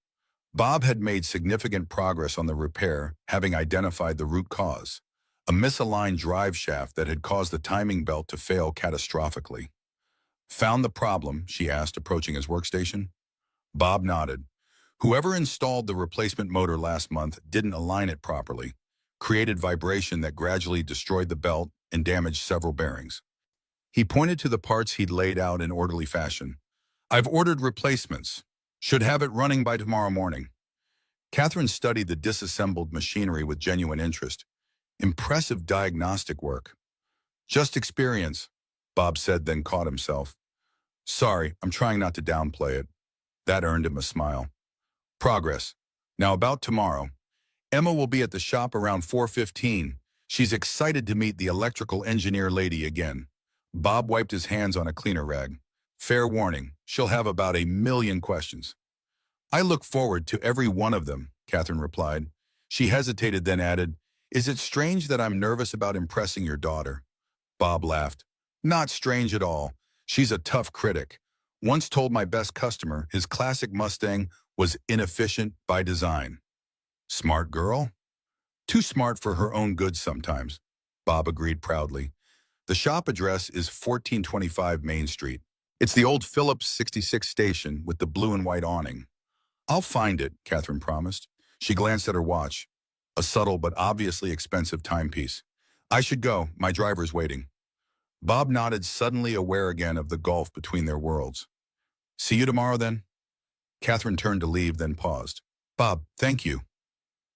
Bob had made significant progress on the repair, having identified the root cause, a misaligned drive shaft that had caused the timing belt to fail catastrophically. Found the problem, she asked, approaching his workstation. Bob nodded. Whoever installed the replacement motor last month didn't align it properly, created vibration that gradually destroyed the belt and damaged several bearings. He pointed to the parts he'd laid out in orderly fashion. I've ordered replacements. Should have it running by tomorrow morning. Catherine studied the disassembled machinery with genuine interest. Impressive diagnostic work. Just experience, Bob said, then caught himself. Sorry, I'm trying not to downplay it. That earned him a smile. Progress. Now about tomorrow. Emma will be at the shop around 4:15. She's excited to meet the electrical engineer lady again. Bob wiped his hands on a cleaner rag. Fair warning, she'll have about 1,000,000 questions. I look forward to every one of them, Catherine replied. She hesitated, then added, Is it strange that I'm nervous about impressing your daughter? Bob laughed. Not strange at all. She's a tough critic. Once told my best customer his classic Mustang was inefficient by design. Smart girl? Too smart for her own good sometimes, Bob agreed proudly. The shop address is 1425 Main Street. It's the old Phillips 66 station with the blue and white awning. I'll find it, Catherine promised. She glanced at her watch, a subtle but obviously expensive timepiece. I should go. My driver's waiting. Bob nodded, suddenly aware again of the gulf between their worlds. See you tomorrow, then? Catherine turned to leave, then paused. Bob, thank you.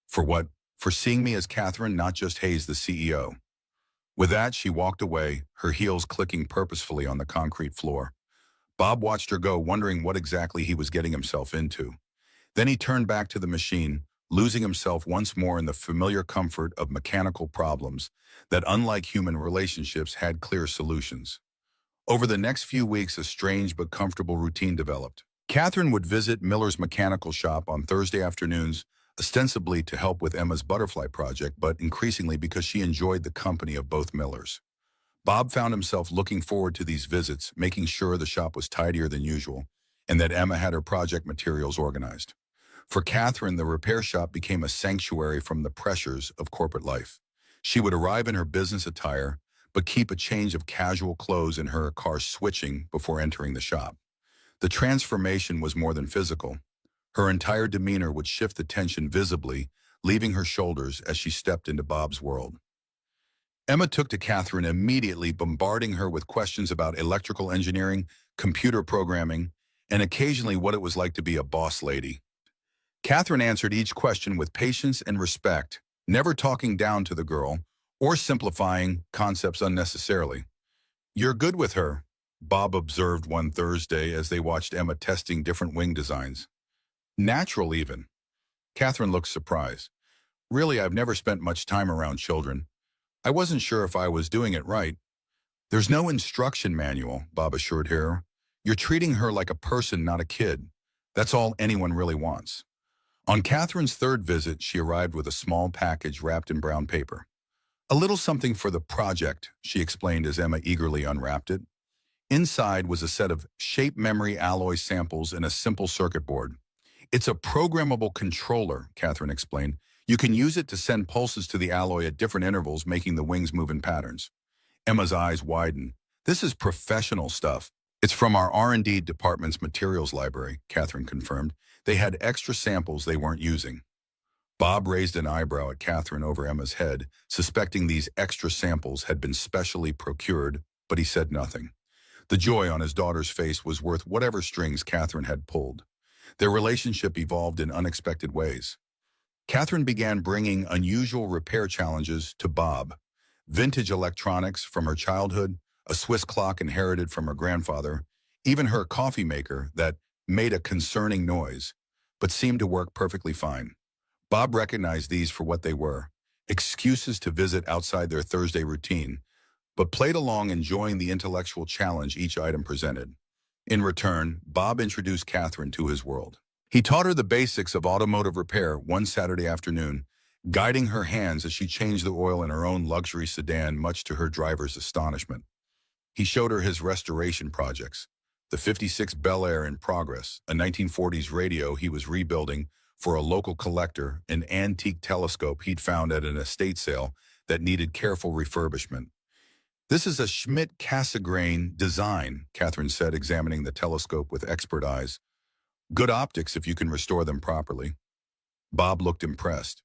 For what? For seeing me as Catherine, not just Hayes, the CEO. With that, she walked away, her heels clicking purposefully on the concrete floor. Bob watched her go, wondering what exactly he was getting himself into. Then he turned back to the machine, losing himself once more in the familiar comfort of mechanical problems that, unlike human relationships, had clear solutions. Over the next few weeks, a strange but comfortable routine developed. Catherine would visit Miller's mechanical shop on Thursday afternoons, ostensibly to help with Emma's butterfly project, but increasingly because she enjoyed the company of both Millers. Bob found himself looking forward to these visits, making sure the shop was tidier than usual, and that Emma had her project materials organized. For Catherine, the repair shop became a sanctuary from the pressures of corporate life. She would arrive in her business attire, but keep a change of casual clothes in her car switching before entering the shop. The transformation was more than physical. Her entire demeanor would shift the tension visibly, leaving her shoulders as she stepped into Bob's world. Emma took to Catherine immediately, bombarding her with questions about electrical engineering, computer programming, and occasionally what it was like to be a boss lady. Catherine answered each question with patience and respect, never talking down to the girl or simplifying concepts unnecessarily. "You're good with her," Bob observed one Thursday as they watched Emma testing different wing designs. "Natural even." Catherine looked surprised. "Really, I've never spent much time around children. I wasn't sure if I was doing it right." "There's no instruction manual," Bob assured her. "You're treating her like a person, not a kid. That's all anyone really wants." On Catherine's third visit, she arrived with a small package wrapped in brown paper. "A little something for the project," she explained as Emma eagerly unwrapped it. Inside was a set of shape memory alloy samples and a simple circuit board. "It's a programmable controller," Catherine explained. "You can use it to send pulses to the alloy at different intervals, making the wings move in patterns." Emma's eyes widened. "This is professional stuff." "It's from our R&D department's materials library," Catherine confirmed. "They had extra samples they weren't using." Bob raised an eyebrow at Catherine over Emma's head, suspecting these extra samples had been specially procured, but he said nothing. The joy on his daughter's face was worth whatever strings Catherine had pulled. Their relationship evolved in unexpected ways. Catherine began bringing unusual repair challenges to Bob. Vintage electronics from her childhood, a Swiss clock inherited from her grandfather, even her coffee maker that made a concerning noise, but seemed to work perfectly fine. Bob recognized these for what they were, excuses to visit outside their Thursday routine, but played along, enjoying the intellectual challenge each item presented. In return, Bob introduced Catherine to his world. He taught her the basics of automotive repair one Saturday afternoon, guiding her hands as she changed the oil in her own luxury sedan, much to her driver's astonishment. He showed her his restoration projects, the '56 Bel Air in progress, a 1940s radio he was rebuilding for a local collector, an antique telescope he'd found at an estate sale that needed careful refurbishment. "This is a Schmidt-Cassegrain design," Catherine said, examining the telescope with expert eyes. "Good optics if you can restore them properly." Bob looked impressed.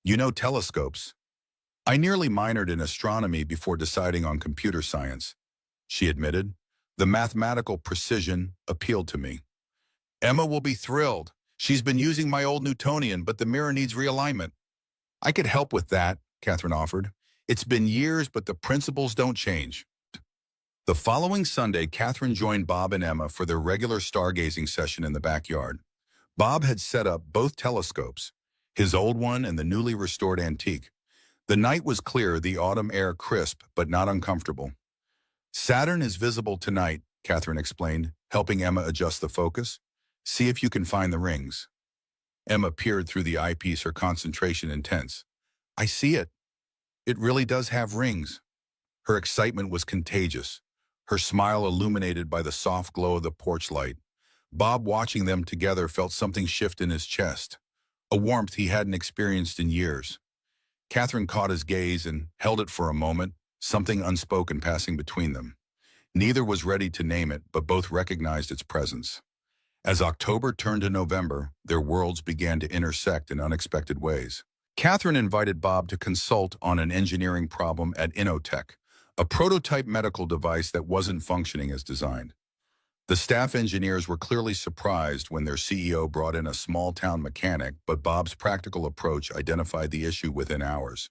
"You know telescopes." "I nearly minored in astronomy before deciding on computer science," she admitted. "The mathematical precision appealed to me." "Emma will be thrilled. She's been using my old Newtonian, but the mirror needs realignment." "I could help with that," Catherine offered. "It's been years, but the principles don't change." The following Sunday, Catherine joined Bob and Emma for their regular stargazing session in the backyard. Bob had set up both telescopes, his old one and the newly restored antique. The night was clear, the autumn air crisp but not uncomfortable. "Saturn is visible tonight," Catherine explained, helping Emma adjust the focus. "See if you can find the rings." Emma peered through the eyepiece, her concentration intense. "I see it. It really does have rings." Her excitement was contagious, her smile illuminated by the soft glow of the porch light. Bob, watching them together, felt something shift in his chest, a warmth he hadn't experienced in years. Catherine caught his gaze and held it for a moment, something unspoken passing between them. Neither was ready to name it, but both recognized its presence. As October turned to November, their worlds began to intersect in unexpected ways. Catherine invited Bob to consult on an engineering problem at Innotech, a prototype medical device that wasn't functioning as designed. The staff engineers were clearly surprised when their CEO brought in a small-town mechanic, but Bob's practical approach identified the issue within hours.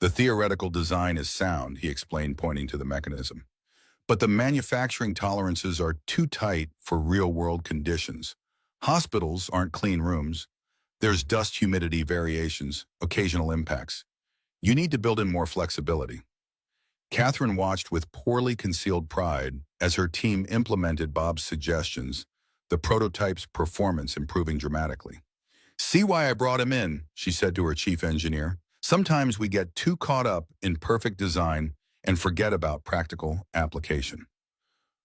"The theoretical design is sound," he explained, pointing to the mechanism. "But the manufacturing tolerances are too tight for real-world conditions. Hospitals aren't clean rooms. There's dust, humidity variations, occasional impacts. You need to build in more flexibility." Catherine watched with poorly concealed pride as her team implemented Bob's suggestions, the prototype's performance improving dramatically. "See why I brought him in," she said to her chief engineer. "Sometimes we get too caught up in perfect design and forget about practical application."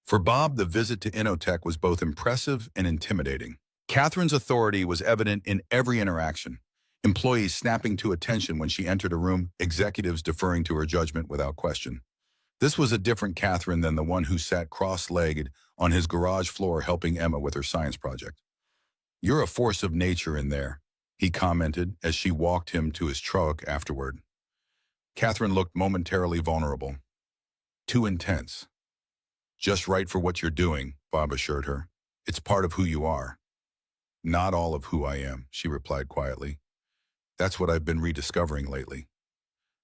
For Bob, the visit to Innotech was both impressive and intimidating. Catherine's authority was evident in every interaction. Employees snapping to attention when she entered a room, executives deferring to her judgment without question. This was a different Catherine than the one who sat cross-legged on his garage floor helping Emma with her science project. "You're a force of nature in there," he commented as she walked him to his truck afterward. Catherine looked momentarily vulnerable. "Too intense." "Just right for what you're doing," Bob assured her. "It's part of who you are." "Not all of who I am," she replied quietly. "That's what I've been rediscovering lately."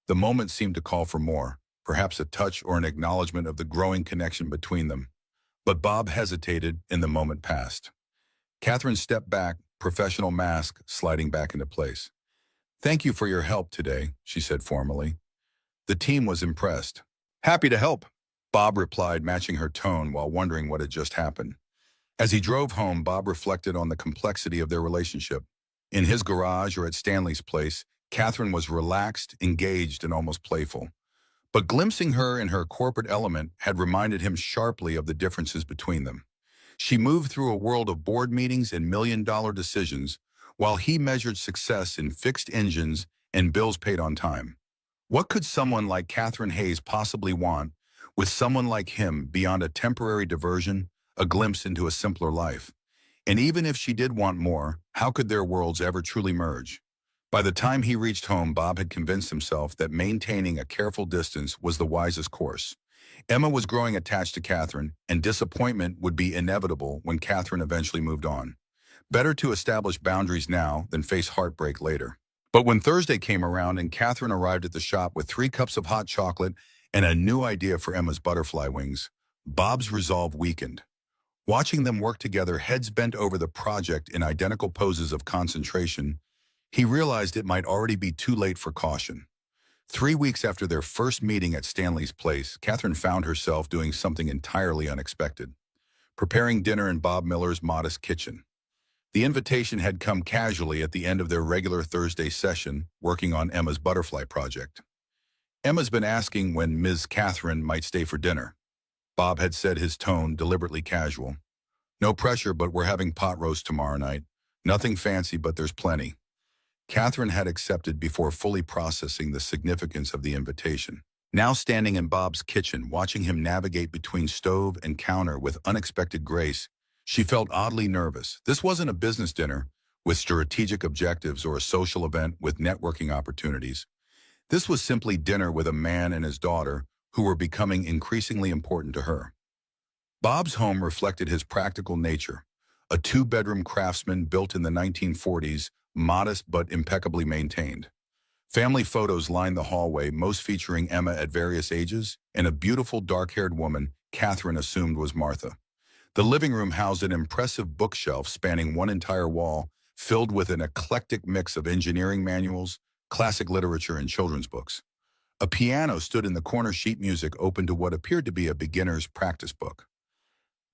The moment seemed to call for more, perhaps a touch or an acknowledgement of the growing connection between them. But Bob hesitated and the moment passed. Catherine stepped back, professional mask sliding back into place. "Thank you for your help today," she said formally. The team was impressed. "Happy to help," Bob replied, matching her tone while wondering what had just happened. As he drove home, Bob reflected on the complexity of their relationship. In his garage or at Stanley's place, Catherine was relaxed, engaged, and almost playful. But glimpsing her in her corporate element had reminded him sharply of the differences between them. She moved through a world of board meetings and million-dollar decisions, while he measured success in fixed engines and bills paid on time. What could someone like Catherine Hayes possibly want with someone like him beyond a temporary diversion, a glimpse into a simpler life? And even if she did want more, how could their worlds ever truly merge? By the time he reached home, Bob had convinced himself that maintaining a careful distance was the wisest course. Emma was growing attached to Catherine, and disappointment would be inevitable when Catherine eventually moved on. Better to establish boundaries now than face heartbreak later. But when Thursday came around and Catherine arrived at the shop with 3 cups of hot chocolate and a new idea for Emma's butterfly wings, Bob's resolve weakened. Watching them work together, heads bent over the project in identical poses of concentration, he realized it might already be too late for caution. 3 weeks after their first meeting at Stanley's place, Catherine found herself doing something entirely unexpected, preparing dinner in Bob Miller's modest kitchen. The invitation had come casually at the end of their regular Thursday session, working on Emma's butterfly project. "Emma's been asking when Ms. Catherine might stay for dinner," Bob had said, his tone deliberately casual. "No pressure, but we're having pot roast tomorrow night. Nothing fancy, but there's plenty." Catherine had accepted before fully processing the significance of the invitation. Now standing in Bob's kitchen, watching him navigate between stove and counter with unexpected grace, she felt oddly nervous. This wasn't a business dinner with strategic objectives or a social event with networking opportunities. This was simply dinner with a man and his daughter who were becoming increasingly important to her. Bob's home reflected his practical nature, a 2-bedroom craftsman built in the 1940s, modest but impeccably maintained. Family photos lined the hallway, most featuring Emma at various ages, and a beautiful dark-haired woman Catherine assumed was Martha. The living room housed an impressive bookshelf spanning one entire wall, filled with an eclectic mix of engineering manuals, classic literature, and children's books. A piano stood in the corner, sheet music open to what appeared to be a beginner's practice book.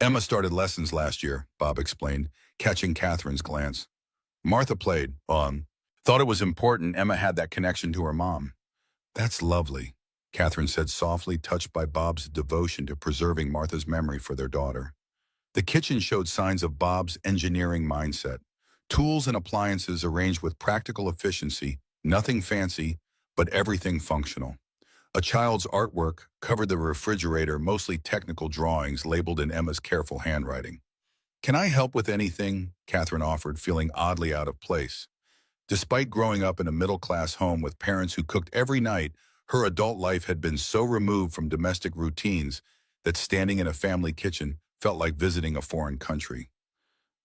"Emma started lessons last year," Bob explained, catching Catherine's glance. "Martha played. Thought it was important Emma had that connection to her mom." "That's lovely," Catherine said softly, touched by Bob's devotion to preserving Martha's memory for their daughter. The kitchen showed signs of Bob's engineering mindset. Tools and appliances arranged with practical efficiency, nothing fancy, but everything functional. A child's artwork covered the refrigerator, mostly technical drawings labeled in Emma's careful handwriting. "Can I help with anything?" Catherine offered, feeling oddly out of place. Despite growing up in a middle-class home with parents who cooked every night, her adult life had been so removed from domestic routines that standing in a family kitchen felt like visiting a foreign country.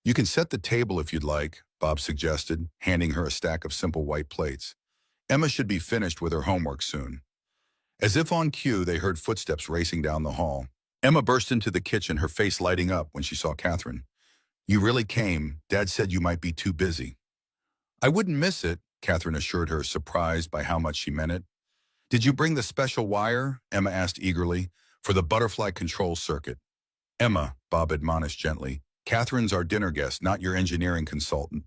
"You can set the table if you'd like," Bob suggested, handing her a stack of simple white plates. "Emma should be finished with her homework soon." As if on cue, they heard footsteps racing down the hall. Emma burst into the kitchen, her face lighting up when she saw Catherine. "You really came. Dad said you might be too busy." "I wouldn't miss it," Catherine assured her, surprised by how much she meant it. "Did you bring the special wire?" Emma asked eagerly, "for the butterfly control circuit." "Emma," Bob admonished gently, "Catherine's our dinner guest, not your engineering consultant."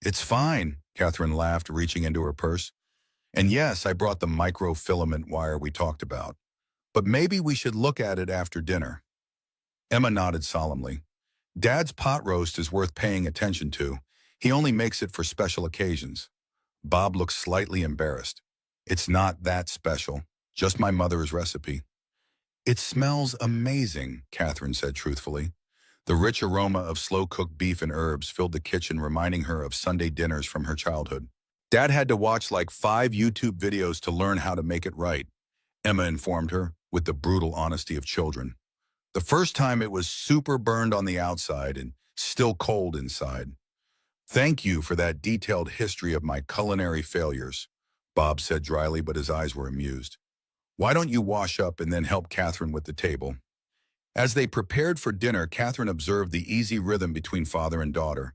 "It's fine," Catherine laughed, reaching into her purse. "And yes, I brought the microfilament wire we talked about. But maybe we should look at it after dinner." Emma nodded solemnly. "Dad's pot roast is worth paying attention to. He only makes it for special occasions." Bob looked slightly embarrassed. "It's not that special, just my mother's recipe." It smells amazing, Catherine said truthfully. The rich aroma of slow-cooked beef and herbs filled the kitchen, reminding her of Sunday dinners from her childhood. Dad had to watch like 5 YouTube videos to learn how to make it right, Emma informed her, with the brutal honesty of children. The first time it was super burned on the outside and still cold inside. Thank you for that detailed history of my culinary failures, Bob said dryly, but his eyes were amused. Why don't you wash up and then help Catherine with the table? As they prepared for dinner, Catherine observed the easy rhythm between father and daughter.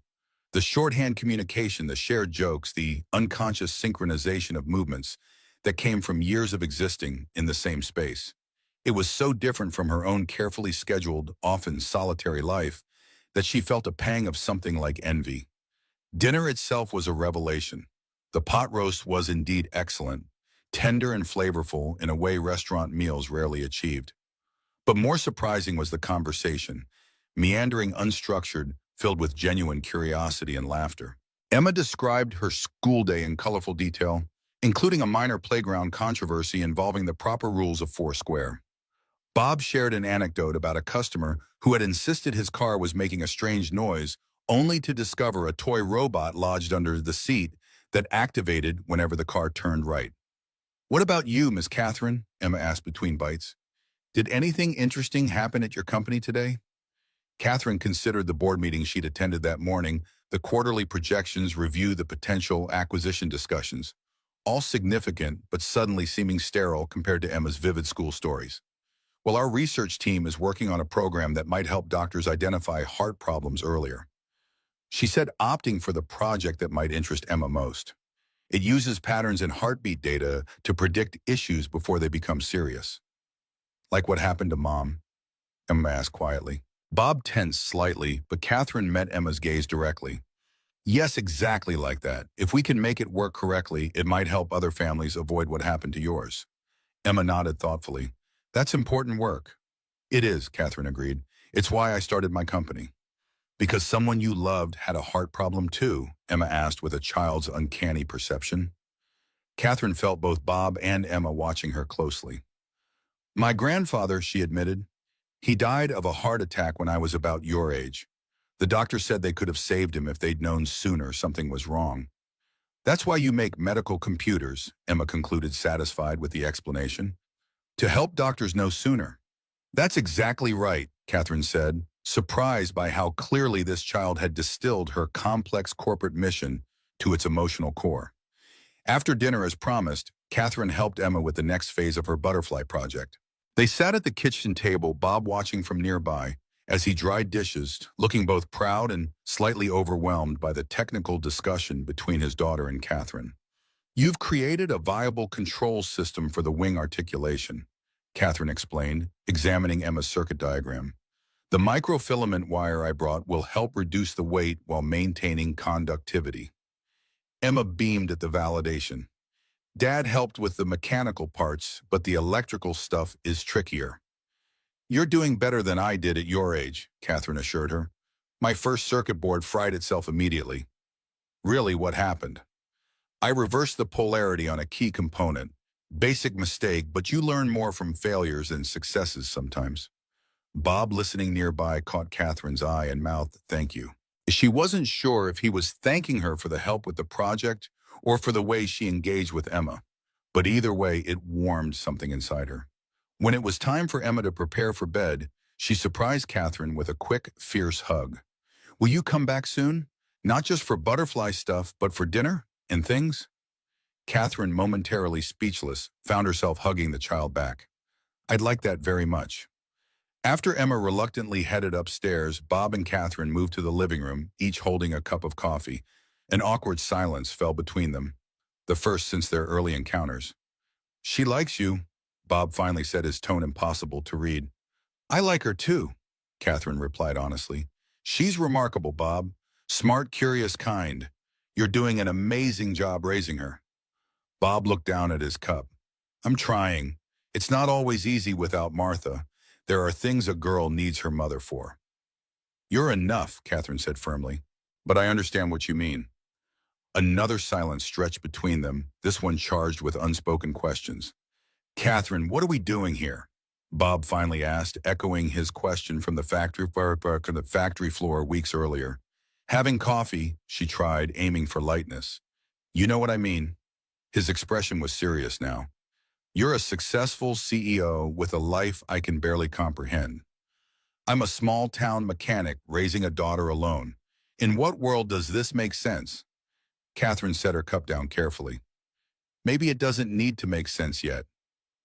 The shorthand communication, the shared jokes, the unconscious synchronization of movements that came from years of existing in the same space. It was so different from her own carefully scheduled, often solitary life that she felt a pang of something like envy. Dinner itself was a revelation. The pot roast was indeed excellent, tender and flavorful in a way restaurant meals rarely achieved. But more surprising was the conversation, meandering, unstructured, filled with genuine curiosity and laughter. Emma described her school day in colorful detail, including a minor playground controversy involving the proper rules of Foursquare. Bob shared an anecdote about a customer who had insisted his car was making a strange noise, only to discover a toy robot lodged under the seat that activated whenever the car turned right. "What about you, Miss Catherine?" Emma asked between bites. "Did anything interesting happen at your company today?" Catherine considered the board meeting she'd attended that morning, the quarterly projections, review, the potential acquisition discussions, all significant but suddenly seeming sterile compared to Emma's vivid school stories. "Well, our research team is working on a program that might help doctors identify heart problems earlier," she said, opting for the project that might interest Emma most. "It uses patterns in heartbeat data to predict issues before they become serious." "Like what happened to Mom?" Emma asked quietly. Bob tensed slightly, but Catherine met Emma's gaze directly. "Yes, exactly like that. If we can make it work correctly, it might help other families avoid what happened to yours." Emma nodded thoughtfully. "That's important work." "It is," Catherine agreed. "It's why I started my company." "Because someone you loved had a heart problem too?" Emma asked with a child's uncanny perception. Catherine felt both Bob and Emma watching her closely. "My grandfather," she admitted. "He died of a heart attack when I was about your age. The doctor said they could have saved him if they'd known sooner something was wrong." "That's why you make medical computers," Emma concluded, satisfied with the explanation. "To help doctors know sooner." "That's exactly right," Catherine said, surprised by how clearly this child had distilled her complex corporate mission to its emotional core. After dinner, as promised, Catherine helped Emma with the next phase of her butterfly project. They sat at the kitchen table, Bob watching from nearby, as he dried dishes, looking both proud and slightly overwhelmed by the technical discussion between his daughter and Catherine. "You've created a viable control system for the wing articulation," Catherine explained, examining Emma's circuit diagram. "The microfilament wire I brought will help reduce the weight while maintaining conductivity." Emma beamed at the validation. "Dad helped with the mechanical parts, but the electrical stuff is trickier." "You're doing better than I did at your age," Catherine assured her. "My first circuit board fried itself immediately." "Really, what happened?" "I reversed the polarity on a key component. Basic mistake, but you learn more from failures than successes sometimes." Bob, listening nearby, caught Catherine's eye and mouthed, "Thank you." She wasn't sure if he was thanking her for the help with the project or for the way she engaged with Emma, but either way, it warmed something inside her. When it was time for Emma to prepare for bed, she surprised Catherine with a quick, fierce hug. "Will you come back soon? Not just for butterfly stuff, but for dinner and things?" Catherine, momentarily speechless, found herself hugging the child back. "I'd like that very much." After Emma reluctantly headed upstairs, Bob and Catherine moved to the living room, each holding a cup of coffee. An awkward silence fell between them, the first since their early encounters. "She likes you," Bob finally said, his tone impossible to read. "I like her too," Catherine replied honestly. "She's remarkable, Bob. Smart, curious, kind. You're doing an amazing job raising her." Bob looked down at his cup. "I'm trying. It's not always easy without Martha. There are things a girl needs her mother for." "You're enough," Catherine said firmly. "But I understand what you mean." Another silence stretched between them, this one charged with unspoken questions. "Catherine, what are we doing here?" Bob finally asked, echoing his question from the factory floor weeks earlier. Having coffee, she tried, aiming for lightness. You know what I mean? His expression was serious now. You're a successful CEO with a life I can barely comprehend. I'm a small-town mechanic raising a daughter alone. In what world does this make sense? Catherine set her cup down carefully. Maybe it doesn't need to make sense yet.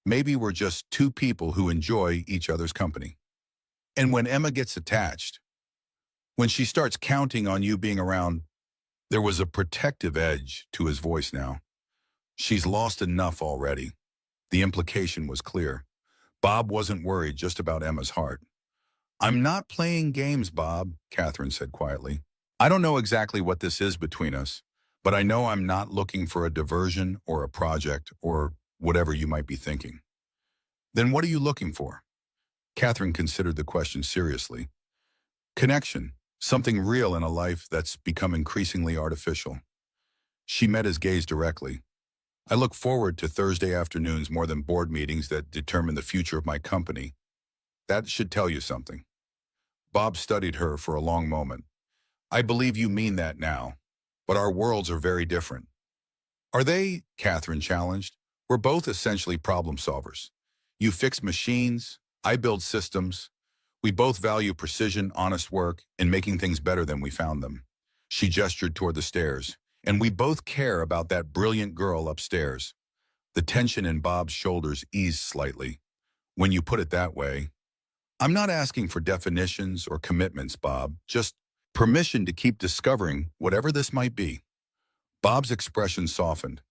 Maybe we're just two people who enjoy each other's company. And when Emma gets attached, when she starts counting on you being around, there was a protective edge to his voice now. She's lost enough already. The implication was clear. Bob wasn't worried just about Emma's heart. I'm not playing games, Bob, Catherine said quietly. I don't know exactly what this is between us, but I know I'm not looking for a diversion or a project or whatever you might be thinking. Then what are you looking for? Catherine considered the question seriously. Connection, something real in a life that's become increasingly artificial. She met his gaze directly. I look forward to Thursday afternoons more than board meetings that determine the future of my company. That should tell you something. Bob studied her for a long moment. I believe you mean that now, but our worlds are very different. Are they? Catherine challenged. We're both essentially problem solvers. You fix machines, I build systems. We both value precision, honest work, and making things better than we found them. She gestured toward the stairs. And we both care about that brilliant girl upstairs. The tension in Bob's shoulders eased slightly. When you put it that way, I'm not asking for definitions or commitments, Bob, just permission to keep discovering whatever this might be. Bob's expression softened.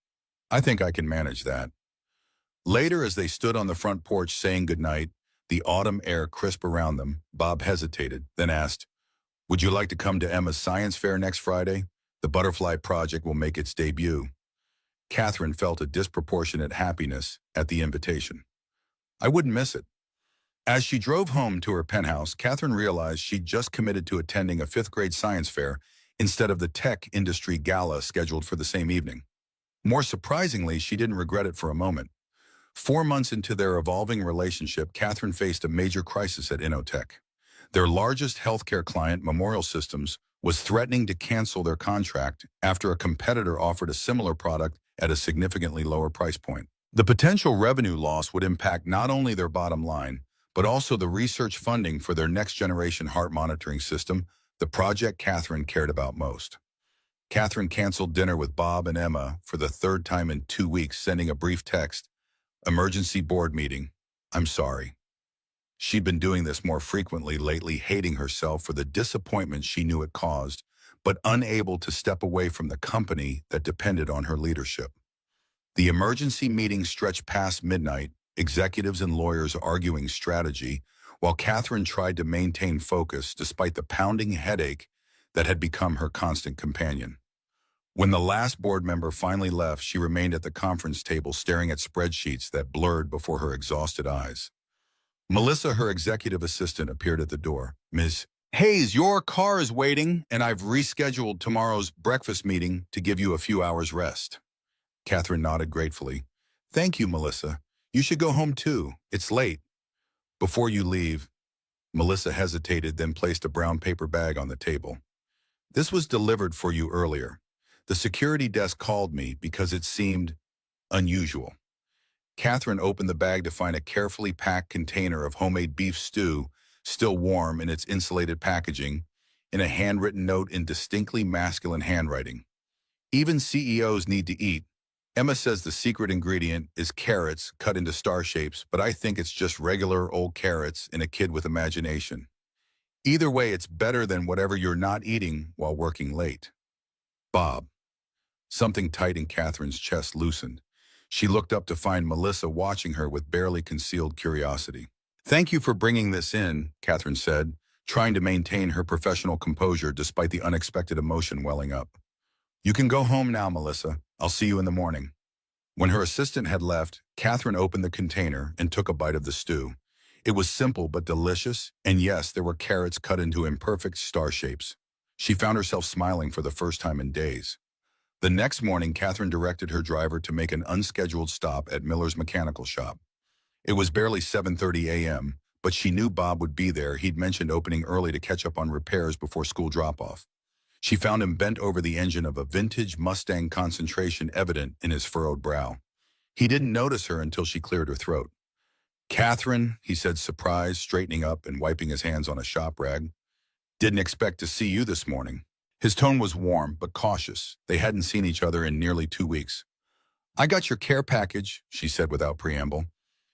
I think I can manage that. Later, as they stood on the front porch saying goodnight, the autumn air crisp around them, Bob hesitated, then asked, would you like to come to Emma's science fair next Friday? The Butterfly Project will make its debut. Catherine felt a disproportionate happiness at the invitation. I wouldn't miss it. As she drove home to her penthouse, Catherine realized she'd just committed to attending a fifth-grade science fair instead of the tech industry gala scheduled for the same evening. More surprisingly, she didn't regret it for a moment. 4 months into their evolving relationship, Catherine faced a major crisis at Innotech. Their largest healthcare client, Memorial Systems, was threatening to cancel their contract after a competitor offered a similar product at a significantly lower price point. The potential revenue loss would impact not only their bottom line, but also the research funding for their next-generation heart monitoring system, the project Catherine cared about most. Catherine canceled dinner with Bob and Emma for the third time in 2 weeks, sending a brief text, emergency board meeting, I'm sorry. She'd been doing this more frequently lately, hating herself for the disappointment she knew it caused, but unable to step away from the company that depended on her leadership. The emergency meeting stretched past midnight, executives and lawyers arguing strategy, while Catherine tried to maintain focus despite the pounding headache that had become her constant companion. When the last board member finally left, she remained at the conference table staring at spreadsheets that blurred before her exhausted eyes. Melissa, her executive assistant, appeared at the door. Ms. Hayes, your car is waiting, and I've rescheduled tomorrow's breakfast meeting to give you a few hours rest. Catherine nodded gratefully. Thank you, Melissa. You should go home too. It's late. Before you leave, Melissa hesitated, then placed a brown paper bag on the table. This was delivered for you earlier. The security desk called me because it seemed unusual. Catherine opened the bag to find a carefully packed container of homemade beef stew, still warm in its insulated packaging, and a handwritten note in distinctly masculine handwriting. Even CEOs need to eat. Emma says the secret ingredient is carrots cut into star shapes, but I think it's just regular old carrots in a kid with imagination. Either way, it's better than whatever you're not eating while working late. Bob. Something tight in Catherine's chest loosened. She looked up to find Melissa watching her with barely concealed curiosity. Thank you for bringing this in, Catherine said, trying to maintain her professional composure despite the unexpected emotion welling up. You can go home now, Melissa. I'll see you in the morning. When her assistant had left, Catherine opened the container and took a bite of the stew. It was simple but delicious, and yes, there were carrots cut into imperfect star shapes. She found herself smiling for the first time in days. The next morning, Catherine directed her driver to make an unscheduled stop at Miller's mechanical shop. It was barely 7:30 a.m., but she knew Bob would be there. He'd mentioned opening early to catch up on repairs before school drop-off. She found him bent over the engine of a vintage Mustang, concentration evident in his furrowed brow. He didn't notice her until she cleared her throat. "Catherine," he said, surprised, straightening up and wiping his hands on a shop rag. "Didn't expect to see you this morning." His tone was warm, but cautious. They hadn't seen each other in nearly 2 weeks. "I got your care package," she said without preamble.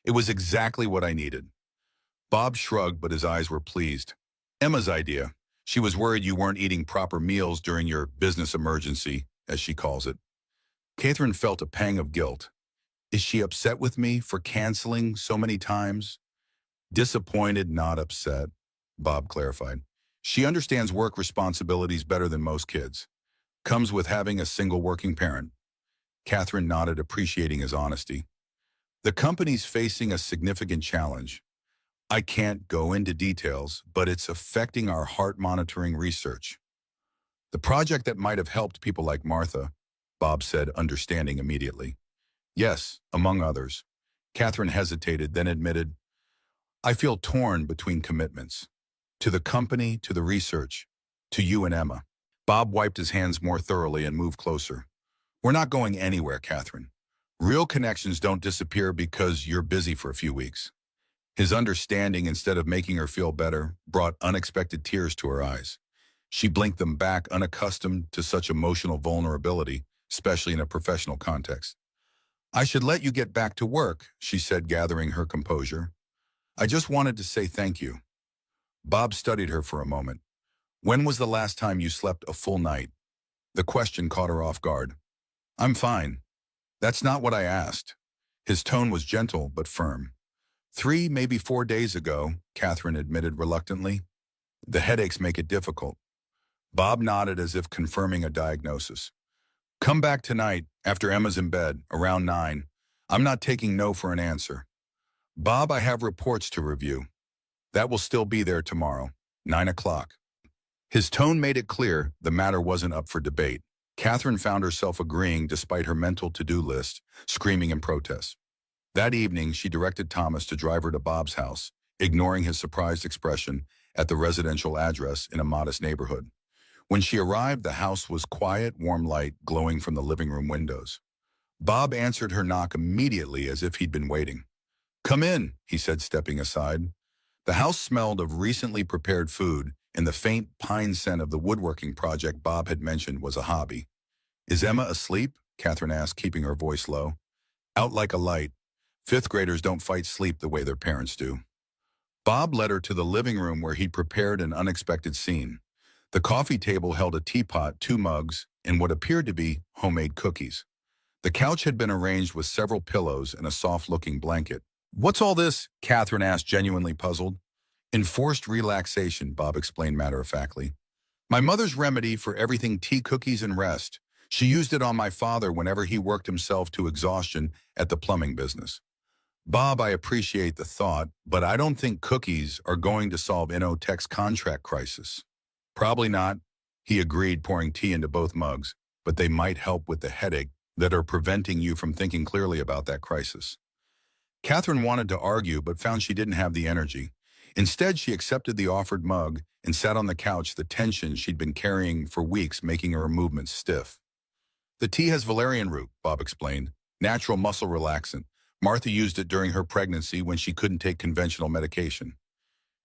"It was exactly what I needed." Bob shrugged, but his eyes were pleased. "Emma's idea. She was worried you weren't eating proper meals during your business emergency, as she calls it." Catherine felt a pang of guilt. Is she upset with me for canceling so many times? "Disappointed, not upset," Bob clarified. "She understands work responsibilities better than most kids. Comes with having a single working parent." Catherine nodded, appreciating his honesty. "The company's facing a significant challenge. I can't go into details, but it's affecting our heart monitoring research." "The project that might have helped people like Martha," Bob said, understanding immediately. "Yes, among others." Catherine hesitated, then admitted, "I feel torn between commitments. To the company, to the research, to you and Emma." Bob wiped his hands more thoroughly and moved closer. "We're not going anywhere, Catherine. Real connections don't disappear because you're busy for a few weeks." His understanding, instead of making her feel better, brought unexpected tears to her eyes. She blinked them back, unaccustomed to such emotional vulnerability, especially in a professional context. "I should let you get back to work," she said, gathering her composure. "I just wanted to say thank you." Bob studied her for a moment. "When was the last time you slept a full night?" The question caught her off guard. "I'm fine." "That's not what I asked." His tone was gentle but firm. 3, maybe 4 days ago," Catherine admitted reluctantly. "The headaches make it difficult." Bob nodded as if confirming a diagnosis. "Come back tonight, after Emma's in bed, around 9. I'm not taking no for an answer." "Bob, I have reports to review." "That will still be there tomorrow, 9 o'clock." His tone made it clear the matter wasn't up for debate. Catherine found herself agreeing despite her mental to-do list, screaming in protest. That evening, she directed Thomas to drive her to Bob's house, ignoring his surprised expression at the residential address in a modest neighborhood. When she arrived, the house was quiet, warm light glowing from the living room windows. Bob answered her knock immediately as if he'd been waiting. "Come in," he said, stepping aside. The house smelled of recently prepared food, and the faint pine scent of the woodworking project Bob had mentioned was a hobby. "Is Emma asleep?" Catherine asked, keeping her voice low. "Out like a light. 5th graders don't fight sleep the way their parents do." Bob led her to the living room where he'd prepared an unexpected scene. The coffee table held a teapot, 2 mugs, and what appeared to be homemade cookies. The couch had been arranged with several pillows and a soft-looking blanket. "What's all this?" Catherine asked, genuinely puzzled. "Enforced relaxation," Bob explained matter-of-factly. "My mother's remedy for everything: tea, cookies, and rest. She used it on my father whenever he worked himself to exhaustion at the plumbing business." "Bob, I appreciate the thought, but I don't think cookies are going to solve Innotech's contract crisis." "Probably not," he agreed, pouring tea into both mugs, "but they might help with the headache that are preventing you from thinking clearly about that crisis." Catherine wanted to argue, but found she didn't have the energy. Instead, she accepted the offered mug and sat on the couch, the tension she'd been carrying for weeks making her movements stiff. "The tea has valerian root," Bob explained. "Natural muscle relaxant. Martha used it during her pregnancy when she couldn't take conventional medication."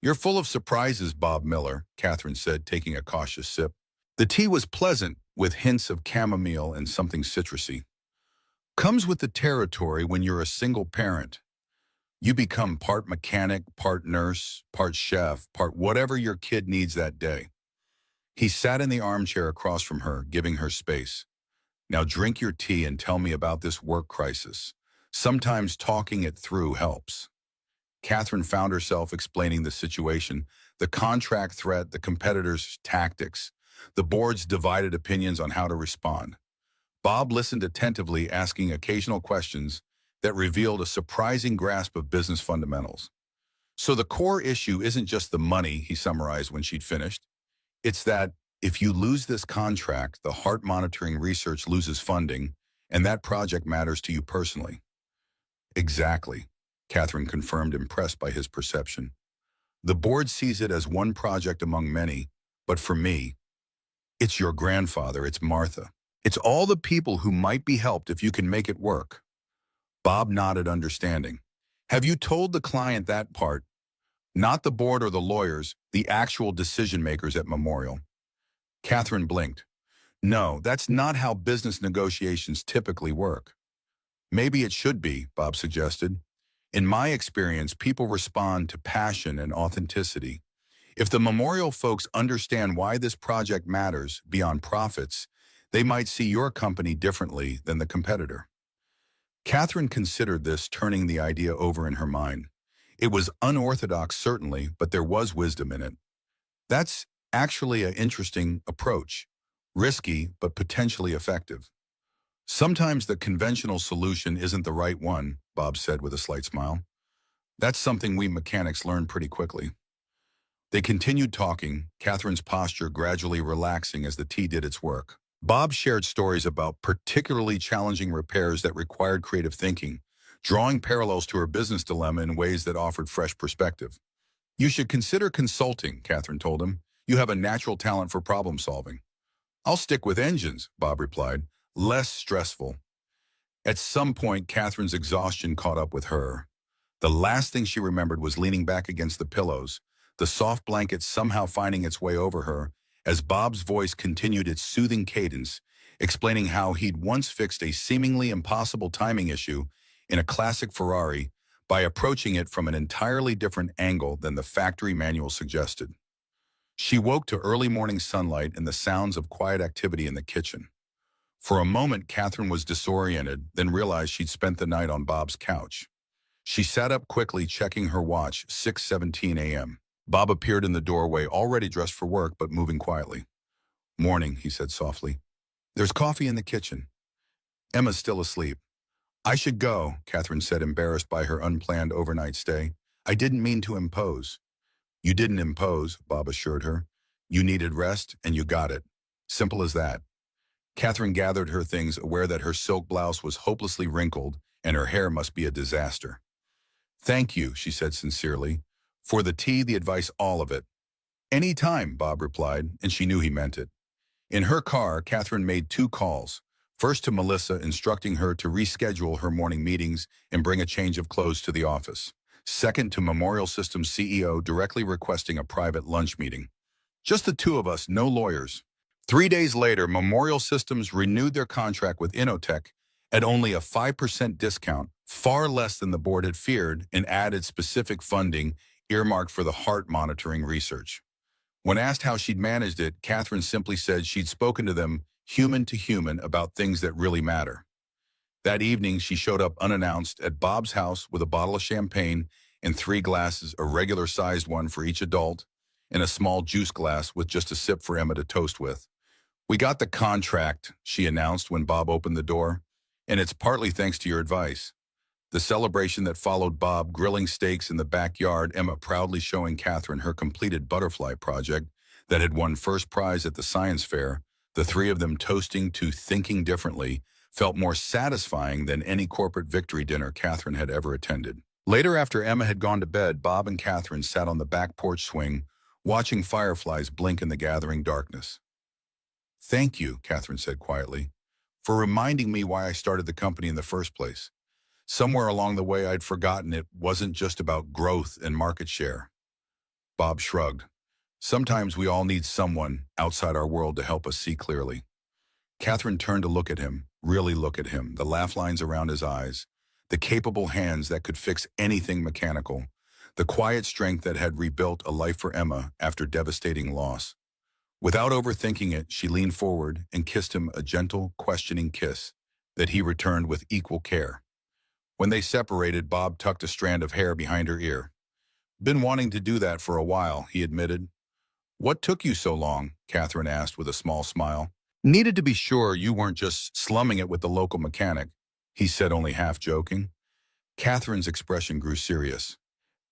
"You're full of surprises, Bob Miller," Catherine said, taking a cautious sip. The tea was pleasant, with hints of chamomile and something citrusy. "Comes with the territory when you're a single parent. You become part mechanic, part nurse, part chef, part whatever your kid needs that day." He sat in the armchair across from her, giving her space. "Now drink your tea and tell me about this work crisis. Sometimes talking it through helps." Catherine found herself explaining the situation, the contract threat, the competitors' tactics, the board's divided opinions on how to respond. Bob listened attentively, asking occasional questions that revealed a surprising grasp of business fundamentals. "So the core issue isn't just the money," he summarized when she'd finished. "It's that if you lose this contract, the heart monitoring research loses funding, and that project matters to you personally." "Exactly." Catherine confirmed, impressed by his perception. The board sees it as one project among many, but for me, it's your grandfather, it's Martha. It's all the people who might be helped if you can make it work. Bob nodded, understanding. Have you told the client that part? Not the board or the lawyers, the actual decision makers at Memorial. Catherine blinked. No, that's not how business negotiations typically work. Maybe it should be, Bob suggested. In my experience, people respond to passion and authenticity. If the Memorial folks understand why this project matters beyond profits, they might see your company differently than the competitor. Catherine considered this, turning the idea over in her mind. It was unorthodox, certainly, but there was wisdom in it. That's actually an interesting approach. Risky, but potentially effective. Sometimes the conventional solution isn't the right one, Bob said with a slight smile. That's something we mechanics learn pretty quickly. They continued talking, Catherine's posture gradually relaxing as the tea did its work. Bob shared stories about particularly challenging repairs that required creative thinking, drawing parallels to her business dilemma in ways that offered fresh perspective. You should consider consulting, Catherine told him. You have a natural talent for problem solving. I'll stick with engines, Bob replied, less stressful. At some point, Catherine's exhaustion caught up with her. The last thing she remembered was leaning back against the pillows, the soft blanket somehow finding its way over her, as Bob's voice continued its soothing cadence, explaining how he'd once fixed a seemingly impossible timing issue in a classic Ferrari by approaching it from an entirely different angle than the factory manual suggested. She woke to early morning sunlight and the sounds of quiet activity in the kitchen. For a moment, Catherine was disoriented, then realized she'd spent the night on Bob's couch. She sat up quickly, checking her watch, 6:17 a.m. Bob appeared in the doorway, already dressed for work, but moving quietly. Morning, he said softly. There's coffee in the kitchen. Emma's still asleep. I should go, Catherine said, embarrassed by her unplanned overnight stay. I didn't mean to impose. You didn't impose, Bob assured her. You needed rest, and you got it. Simple as that. Catherine gathered her things, aware that her silk blouse was hopelessly wrinkled and her hair must be a disaster. Thank you, she said sincerely. For the tea, the advice, all of it. Any time, Bob replied, and she knew he meant it. In her car, Catherine made 2 calls. First to Melissa, instructing her to reschedule her morning meetings and bring a change of clothes to the office. Second to Memorial Systems CEO, directly requesting a private lunch meeting. Just the 2 of us, no lawyers. 3 days later, Memorial Systems renewed their contract with Innotech at only a 5% discount, far less than the board had feared, and added specific funding earmarked for the heart monitoring research. When asked how she'd managed it, Catherine simply said she'd spoken to them human to human about things that really matter. That evening, she showed up unannounced at Bob's house with a bottle of champagne and 3 glasses, a regular-sized one for each adult, and a small juice glass with just a sip for Emma to toast with. We got the contract, she announced when Bob opened the door, and it's partly thanks to your advice. The celebration that followed, Bob grilling steaks in the backyard, Emma proudly showing Catherine her completed butterfly project that had won first prize at the science fair, the 3 of them toasting to thinking differently, felt more satisfying than any corporate victory dinner Catherine had ever attended. Later, after Emma had gone to bed, Bob and Catherine sat on the back porch swing, watching fireflies blink in the gathering darkness. Thank you, Catherine said quietly, for reminding me why I started the company in the first place. Somewhere along the way, I'd forgotten it wasn't just about growth and market share. Bob shrugged. Sometimes we all need someone outside our world to help us see clearly. Catherine turned to look at him, really look at him, the laugh lines around his eyes, the capable hands that could fix anything mechanical, the quiet strength that had rebuilt a life for Emma after devastating loss. Without overthinking it, she leaned forward and kissed him a gentle, questioning kiss that he returned with equal care. When they separated, Bob tucked a strand of hair behind her ear. Been wanting to do that for a while, he admitted. What took you so long? Catherine asked with a small smile. Needed to be sure you weren't just slumming it with the local mechanic, he said, only half joking. Catherine's expression grew serious.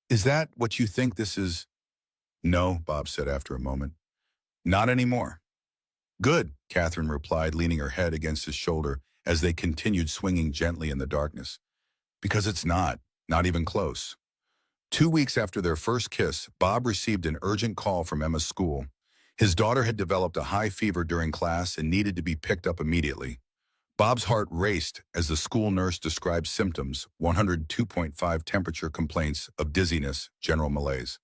Is that what you think this is? No, Bob said after a moment. Not anymore. Good, Catherine replied, leaning her head against his shoulder as they continued swinging gently in the darkness. Because it's not. Not even close. 2 weeks after their first kiss, Bob received an urgent call from Emma's school. His daughter had developed a high fever during class and needed to be picked up immediately. Bob's heart raced as the school nurse described symptoms: 102.5 temperature, complaints of dizziness, general malaise.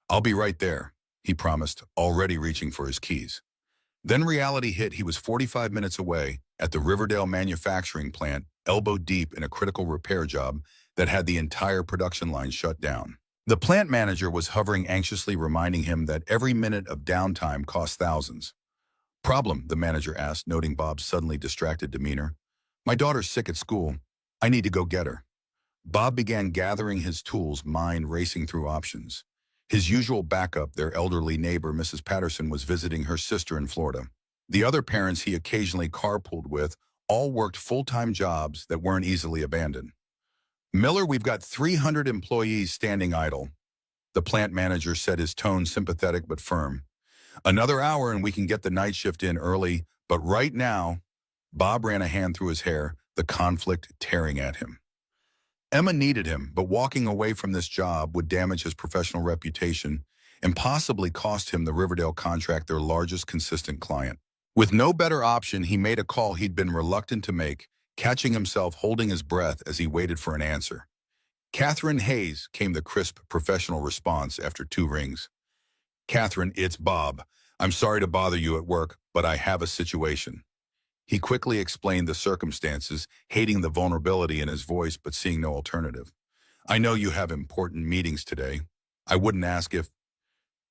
"I'll be right there," he promised, already reaching for his keys. Then reality hit. He was 45 minutes away at the Riverdale manufacturing plant, elbow deep in a critical repair job that had the entire production line shut down. The plant manager was hovering anxiously, reminding him that every minute of downtime cost thousands. "Problem?" the manager asked, noting Bob's suddenly distracted demeanor. "My daughter's sick at school. I need to go get her." Bob began gathering his tools, mind racing through options. His usual backup, their elderly neighbor, Mrs. Patterson, was visiting her sister in Florida. The other parents he occasionally carpooled with all worked full-time jobs that weren't easily abandoned. "Miller, we've got 300 employees standing idle," the plant manager said, his tone sympathetic but firm. "Another hour and we can get the night shift in early, but right now—" Bob ran a hand through his hair, the conflict tearing at him. Emma needed him, but walking away from this job would damage his professional reputation and possibly cost him the Riverdale contract, their largest consistent client. With no better option, he made a call he'd been reluctant to make, catching himself holding his breath as he waited for an answer. "Catherine Hayes," came the crisp professional response after 2 rings. "Catherine, it's Bob. I'm sorry to bother you at work, but I have a situation." He quickly explained the circumstances, hating the vulnerability in his voice but seeing no alternative. "I know you have important meetings today. I wouldn't ask if—"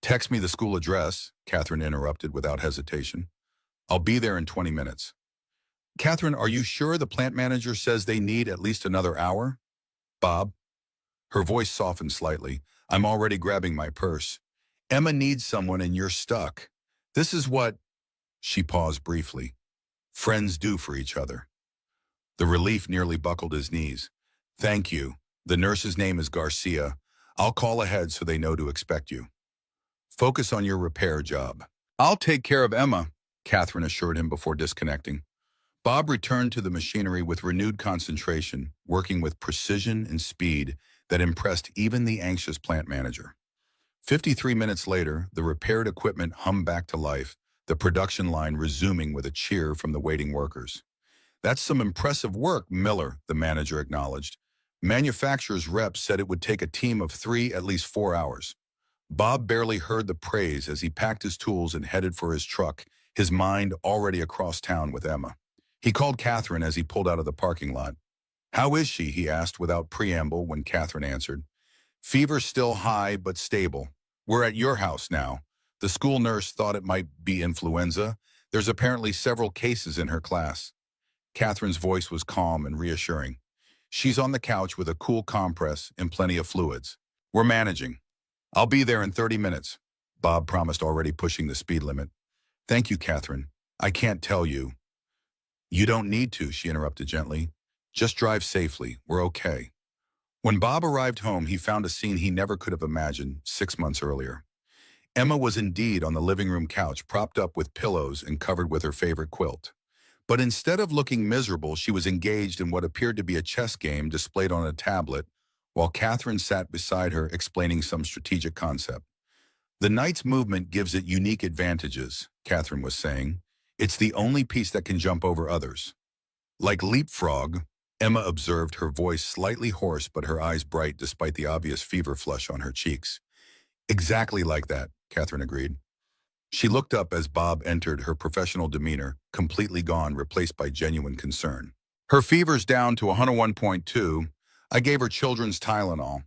"Text me the school address," Catherine interrupted without hesitation. "I'll be there in 20 minutes. "Catherine, are you sure the plant manager says they need at least another hour?" "Bob." Her voice softened slightly. "I'm already grabbing my purse. Emma needs someone and you're stuck. This is what—" She paused briefly. "Friends do for each other." The relief nearly buckled his knees. "Thank you. The nurse's name is Garcia. I'll call ahead so they know to expect you. Focus on your repair job." "I'll take care of Emma," Catherine assured him before disconnecting. Bob returned to the machinery with renewed concentration, working with precision and speed that impressed even the anxious plant manager. 53 minutes later, the repaired equipment hummed back to life, the production line resuming with a cheer from the waiting workers. "That's some impressive work, Miller," the manager acknowledged. "Manufacturer's reps said it would take a team of 3 at least 4 hours." Bob barely heard the praise as he packed his tools and headed for his truck, his mind already across town with Emma. He called Catherine as he pulled out of the parking lot. "How is she?" he asked without preamble when Catherine answered. "Fever still high but stable. We're at your house now. The school nurse thought it might be influenza. There's apparently several cases in her class." Catherine's voice was calm and reassuring. "She's on the couch with a cool compress and plenty of fluids. We're managing. I'll be there in 30 minutes, Bob promised, already pushing the speed limit. "Thank you, Catherine. I can't tell you." "You don't need to," she interrupted gently. "Just drive safely. We're okay." When Bob arrived home, he found a scene he never could have imagined 6 months earlier. Emma was indeed on the living room couch, propped up with pillows and covered with her favorite quilt. But instead of looking miserable, she was engaged in what appeared to be a chess game displayed on a tablet, while Catherine sat beside her explaining some strategic concept. "The knight's movement gives it unique advantages," Catherine was saying. "It's the only piece that can jump over others." "Like leapfrog," Emma observed, her voice slightly hoarse but her eyes bright despite the obvious fever flush on her cheeks. "Exactly like that," Catherine agreed. She looked up as Bob entered, her professional demeanor completely gone, replaced by genuine concern. "Her fever's down to 101.2. I gave her children's Tylenol.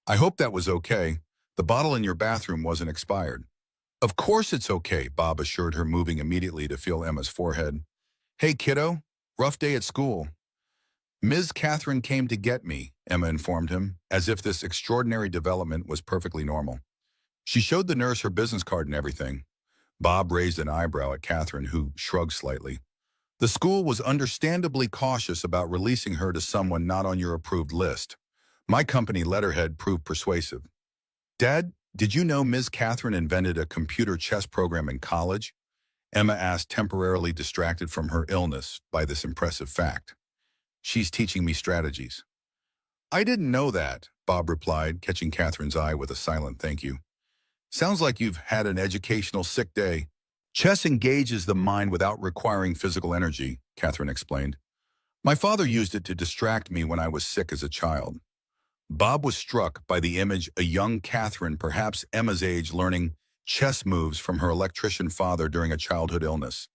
I hope that was okay. The bottle in your bathroom wasn't expired." "Of course it's okay," Bob assured her, moving immediately to feel Emma's forehead. "Hey, kiddo, rough day at school." "Ms. Catherine came to get me," Emma informed him, as if this extraordinary development was perfectly normal. "She showed the nurse her business card and everything." Bob raised an eyebrow at Catherine, who shrugged slightly. "The school was understandably cautious about releasing her to someone not on your approved list. My company letterhead proved persuasive." "Dad, did you know Ms. Catherine invented a computer chess program in college?" Emma asked, temporarily distracted from her illness by this impressive fact. "She's teaching me strategies." I didn't know that, Bob replied, catching Catherine's eye with a silent thank you. Sounds like you've had an educational sick day. Chess engages the mind without requiring physical energy, Catherine explained. My father used it to distract me when I was sick as a child. Bob was struck by the image a young Catherine, perhaps Emma's age, learning chess moves from her electrician father during a childhood illness.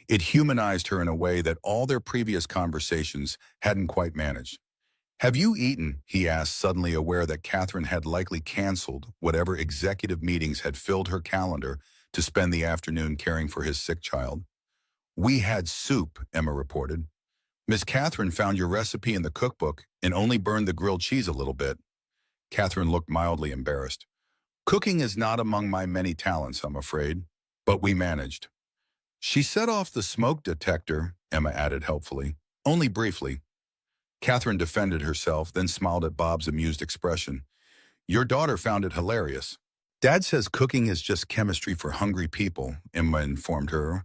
It humanized her in a way that all their previous conversations hadn't quite managed. Have you eaten? He asked, suddenly aware that Catherine had likely canceled whatever executive meetings had filled her calendar to spend the afternoon caring for his sick child. We had soup, Emma reported. Miss Catherine found your recipe in the cookbook and only burned the grilled cheese a little bit. Catherine looked mildly embarrassed. Cooking is not among my many talents, I'm afraid, but we managed. She set off the smoke detector, Emma added helpfully, only briefly. Catherine defended herself, then smiled at Bob's amused expression. Your daughter found it hilarious. Dad says cooking is just chemistry for hungry people, Emma informed her,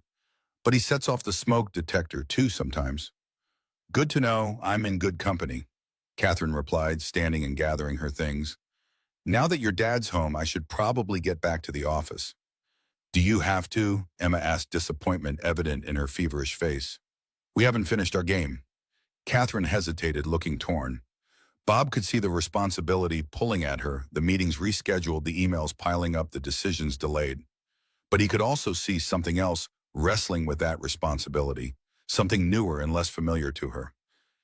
but he sets off the smoke detector too sometimes. Good to know I'm in good company, Catherine replied, standing and gathering her things. Now that your dad's home, I should probably get back to the office. Do you have to? Emma asked, disappointment evident in her feverish face. We haven't finished our game. Catherine hesitated, looking torn. Bob could see the responsibility pulling at her, the meetings rescheduled, the emails piling up, the decisions delayed. But he could also see something else wrestling with that responsibility, something newer and less familiar to her.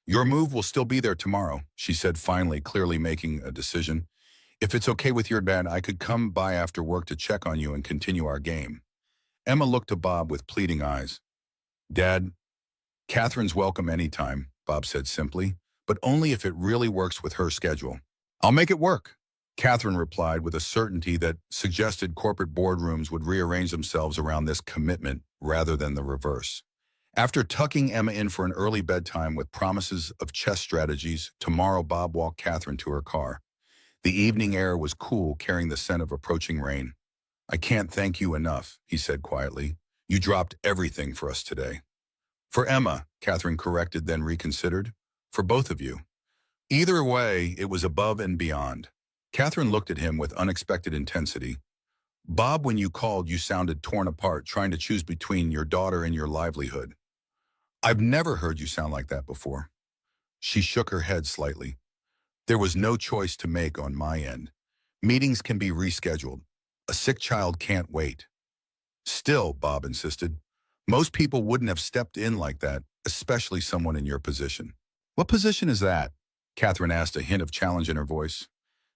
Your move will still be there tomorrow, she said finally, clearly making a decision. If it's okay with your dad, I could come by after work to check on you and continue our game. Emma looked to Bob with pleading eyes. Dad, Catherine's welcome anytime, Bob said simply, but only if it really works with her schedule. I'll make it work, Catherine replied with a certainty that suggested corporate boardrooms would rearrange themselves around this commitment rather than the reverse. After tucking Emma in for an early bedtime with promises of chess strategies, tomorrow Bob walked Catherine to her car. The evening air was cool, carrying the scent of approaching rain. I can't thank you enough, he said quietly. You dropped everything for us today. For Emma, Catherine corrected, then reconsidered. For both of you. Either way, it was above and beyond. Catherine looked at him with unexpected intensity. Bob, when you called, you sounded torn apart, trying to choose between your daughter and your livelihood. I've never heard you sound like that before. She shook her head slightly. There was no choice to make on my end. Meetings can be rescheduled. A sick child can't wait. Still, Bob insisted, most people wouldn't have stepped in like that, especially someone in your position. What position is that? Catherine asked, a hint of challenge in her voice.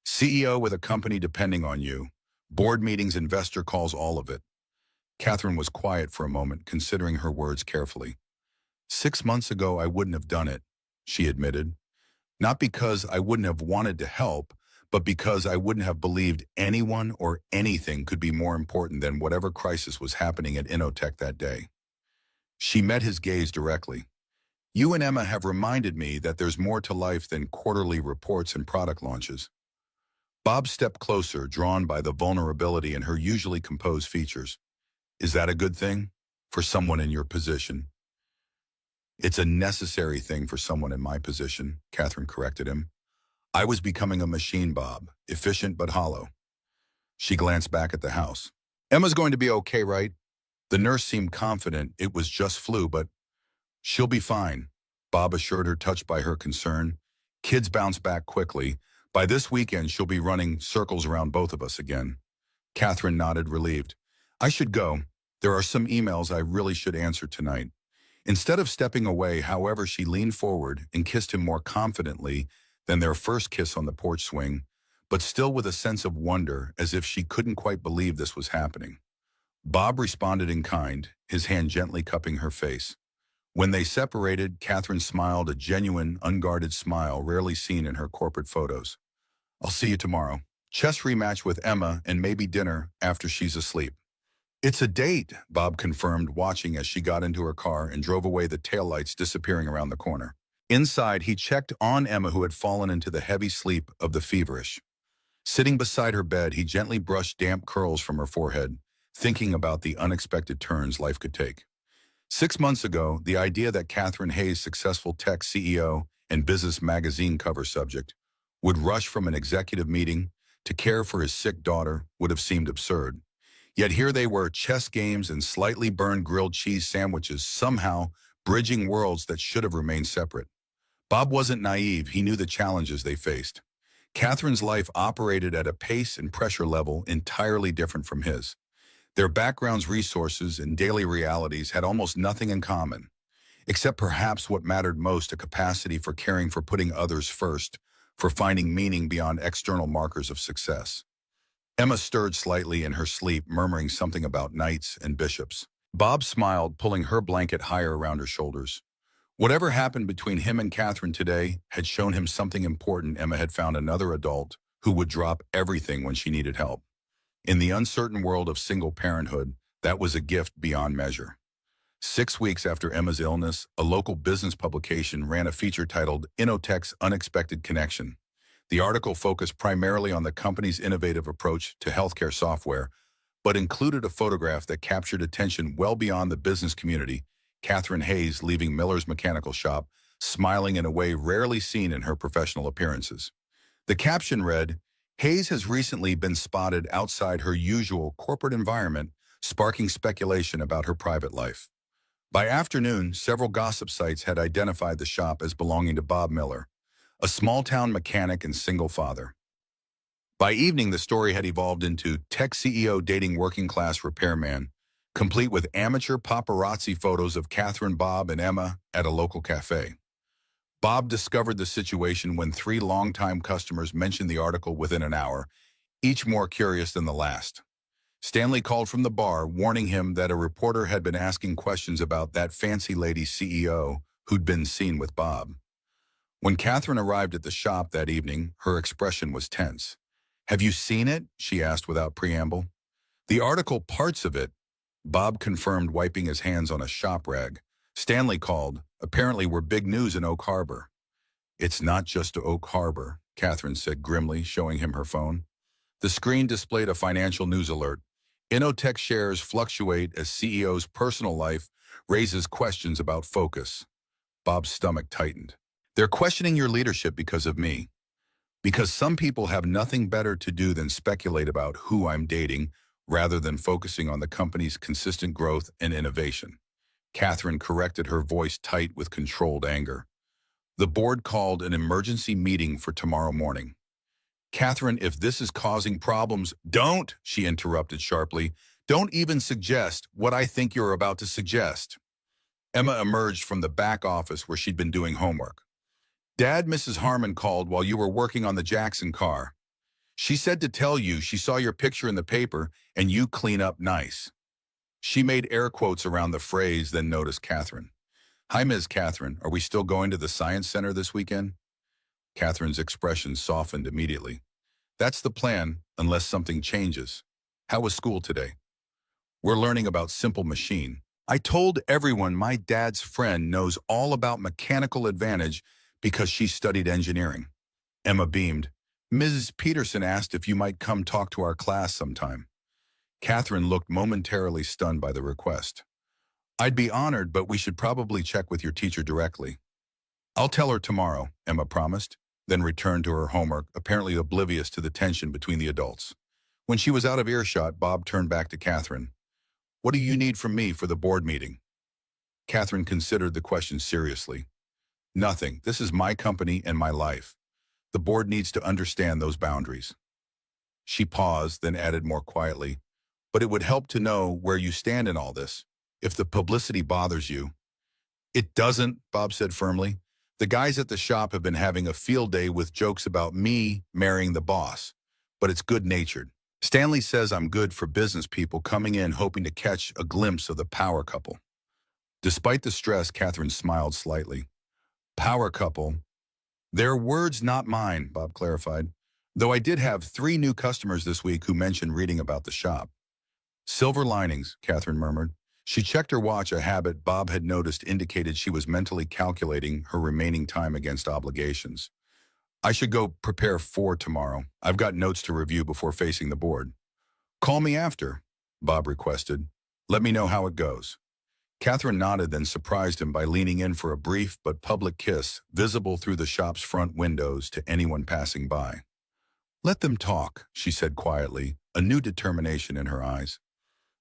CEO with a company depending on you. Board meetings, investor calls, all of it. Catherine was quiet for a moment, considering her words carefully. 6 months ago, I wouldn't have done it, she admitted. Not because I wouldn't have wanted to help, but because I wouldn't have believed anyone or anything could be more important than whatever crisis was happening at Innotech that day. She met his gaze directly. You and Emma have reminded me that there's more to life than quarterly reports and product launches. Bob stepped closer, drawn by the vulnerability in her usually composed features. Is that a good thing? For someone in your position? It's a necessary thing for someone in my position, Catherine corrected him. I was becoming a machine, Bob, efficient but hollow. She glanced back at the house. Emma's going to be okay, right? The nurse seemed confident it was just flu, but she'll be fine, Bob assured her, touched by her concern. Kids bounce back quickly. By this weekend, she'll be running circles around both of us again. Catherine nodded, relieved. I should go. There are some emails I really should answer tonight. Instead of stepping away, however, she leaned forward and kissed him more confidently than their first kiss on the porch swing, but still with a sense of wonder, as if she couldn't quite believe this was happening. Bob responded in kind, his hand gently cupping her face. When they separated, Catherine smiled, a genuine, unguarded smile rarely seen in her corporate photos. I'll see you tomorrow. Chess rematch with Emma and maybe dinner after she's asleep. It's a date, Bob confirmed, watching as she got into her car and drove away, the taillights disappearing around the corner. Inside, he checked on Emma, who had fallen into the heavy sleep of the feverish. Sitting beside her bed, he gently brushed damp curls from her forehead, thinking about the unexpected turns life could take. 6 months ago, the idea that Catherine Hayes, successful tech CEO and business magazine cover subject, would rush from an executive meeting to care for his sick daughter would have seemed absurd. Yet here they were, chess games and slightly burned grilled cheese sandwiches, somehow bridging worlds that should have remained separate. Bob wasn't naive. He knew the challenges they faced. Catherine's life operated at a pace and pressure level entirely different from his. Their backgrounds, resources, and daily realities had almost nothing in common, except perhaps what mattered most: a capacity for caring, for putting others first, for finding meaning beyond external markers of success. Emma stirred slightly in her sleep, murmuring something about knights and bishops. Bob smiled, pulling her blanket higher around her shoulders. Whatever happened between him and Catherine today had shown him something important. Emma had found another adult who would drop everything when she needed help. In the uncertain world of single parenthood, that was a gift beyond measure. 6 weeks after Emma's illness, a local business publication ran a feature titled "Innotech's Unexpected Connection." The article focused primarily on the company's innovative approach to healthcare software, but included a photograph that captured attention well beyond the business community: Catherine Hayes leaving Miller's mechanical shop, smiling in a way rarely seen in her professional appearances. The caption read, "Hayes has recently been spotted outside her usual corporate environment, sparking speculation about her private life." By afternoon, several gossip sites had identified the shop as belonging to Bob Miller, a small-town mechanic and single father. By evening, the story had evolved into tech CEO dating working-class repairman, complete with amateur paparazzi photos of Catherine, Bob, and Emma at a local cafe. Bob discovered the situation when 3 longtime customers mentioned the article within an hour, each more curious than the last. Stanley called from the bar, warning him that a reporter had been asking questions about that fancy lady CEO who'd been seen with Bob. When Catherine arrived at the shop that evening, her expression was tense. "Have you seen it?" she asked without preamble. "The article, parts of it," Bob confirmed, wiping his hands on a shop rag. "Stanley called. Apparently we're big news in Oak Harbor." "It's not just Oak Harbor," Catherine said grimly, showing him her phone. The screen displayed a financial news alert. Innotech shares fluctuate as CEO's personal life raises questions about focus. Bob's stomach tightened. "They're questioning your leadership because of me. Because some people have nothing better to do than speculate about who I'm dating, rather than focusing on the company's consistent growth and innovation." Catherine corrected, her voice tight with controlled anger. "The board called an emergency meeting for tomorrow morning." "Catherine, if this is causing problems—" "Don't," she interrupted sharply. "Don't even suggest what I think you're about to suggest." Emma emerged from the back office where she'd been doing homework. "Dad, Mrs. Harmon called while you were working on the Jackson car. She said to tell you she saw your picture in the paper and you clean up nice." She made air quotes around the phrase, then noticed Catherine. "Hi, Ms. Catherine. Are we still going to the Science Center this weekend?" Catherine's expression softened immediately. "That's the plan, unless something changes. How was school today?" "We're learning about simple machine. I told everyone my dad's friend knows all about mechanical advantage because she studied engineering." Emma beamed. "Mrs. Peterson asked if you might come talk to our class sometime." Catherine looked momentarily stunned by the request. "I'd be honored, but we should probably check with your teacher directly." "I'll tell her tomorrow," Emma promised, then returned to her homework, apparently oblivious to the tension between the adults. When she was out of earshot, Bob turned back to Catherine. "What do you need from me for the board meeting?" Catherine considered the question seriously. "Nothing. This is my company and my life. The board needs to understand those boundaries." She paused, then added more quietly, "But it would help to know where you stand in all this. If the publicity bothers you—" "It doesn't," Bob said firmly. "The guys at the shop have been having a field day with jokes about me marrying the boss, but it's good-natured. Stanley says I'm good for business people coming in hoping to catch a glimpse of the power couple." Despite the stress, Catherine smiled slightly. "Power couple. Their words, not mine," Bob clarified. "Though I did have 3 new customers this week who mentioned reading about the shop." "Silver linings," Catherine murmured. She checked her watch, a habit Bob had noticed indicated she was mentally calculating her remaining time against obligations. "I should go prepare for tomorrow. I've got notes to review before facing the board." "Call me after," Bob requested. "Let me know how it goes." Catherine nodded, then surprised him by leaning in for a brief but public kiss, visible through the shop's front windows to anyone passing by. "Let them talk," she said quietly, a new determination in her eyes.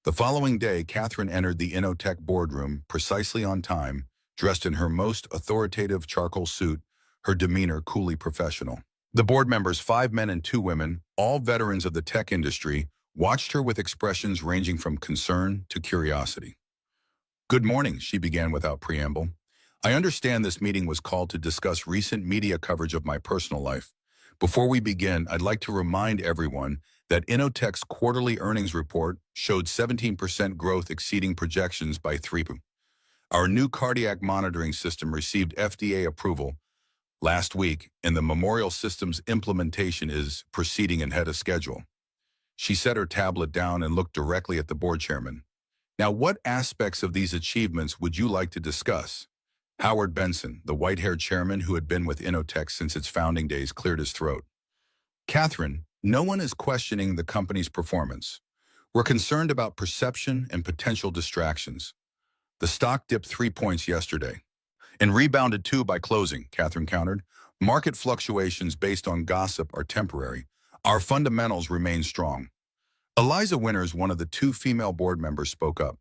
The following day, Catherine entered the Innotech boardroom precisely on time, dressed in her most authoritative charcoal suit, her demeanor coolly professional. The board members, 5 men and 2 women, all veterans of the tech industry, watched her with expressions ranging from concern to curiosity. "Good morning," she began without preamble. "I understand this meeting was called to discuss recent media coverage of my personal life. Before we begin, I'd like to remind everyone that Innotech's quarterly earnings report showed 17% growth exceeding projections by 3. Our new cardiac monitoring system received FDA approval last week, and the Memorial System's implementation is proceeding ahead of schedule." She set her tablet down and looked directly at the board chairman. "Now, what aspects of these achievements would you like to discuss?" Howard Benson, the white-haired chairman who had been with Innotech since its founding days, cleared his throat. "Catherine, no one is questioning the company's performance. We're concerned about perception and potential distractions. The stock dipped 3 points yesterday and rebounded 2 by closing," Catherine countered. "Market fluctuations based on gossip are temporary. Our fundamentals remain strong." Eliza Winters, one of the 2 female board members, spoke up.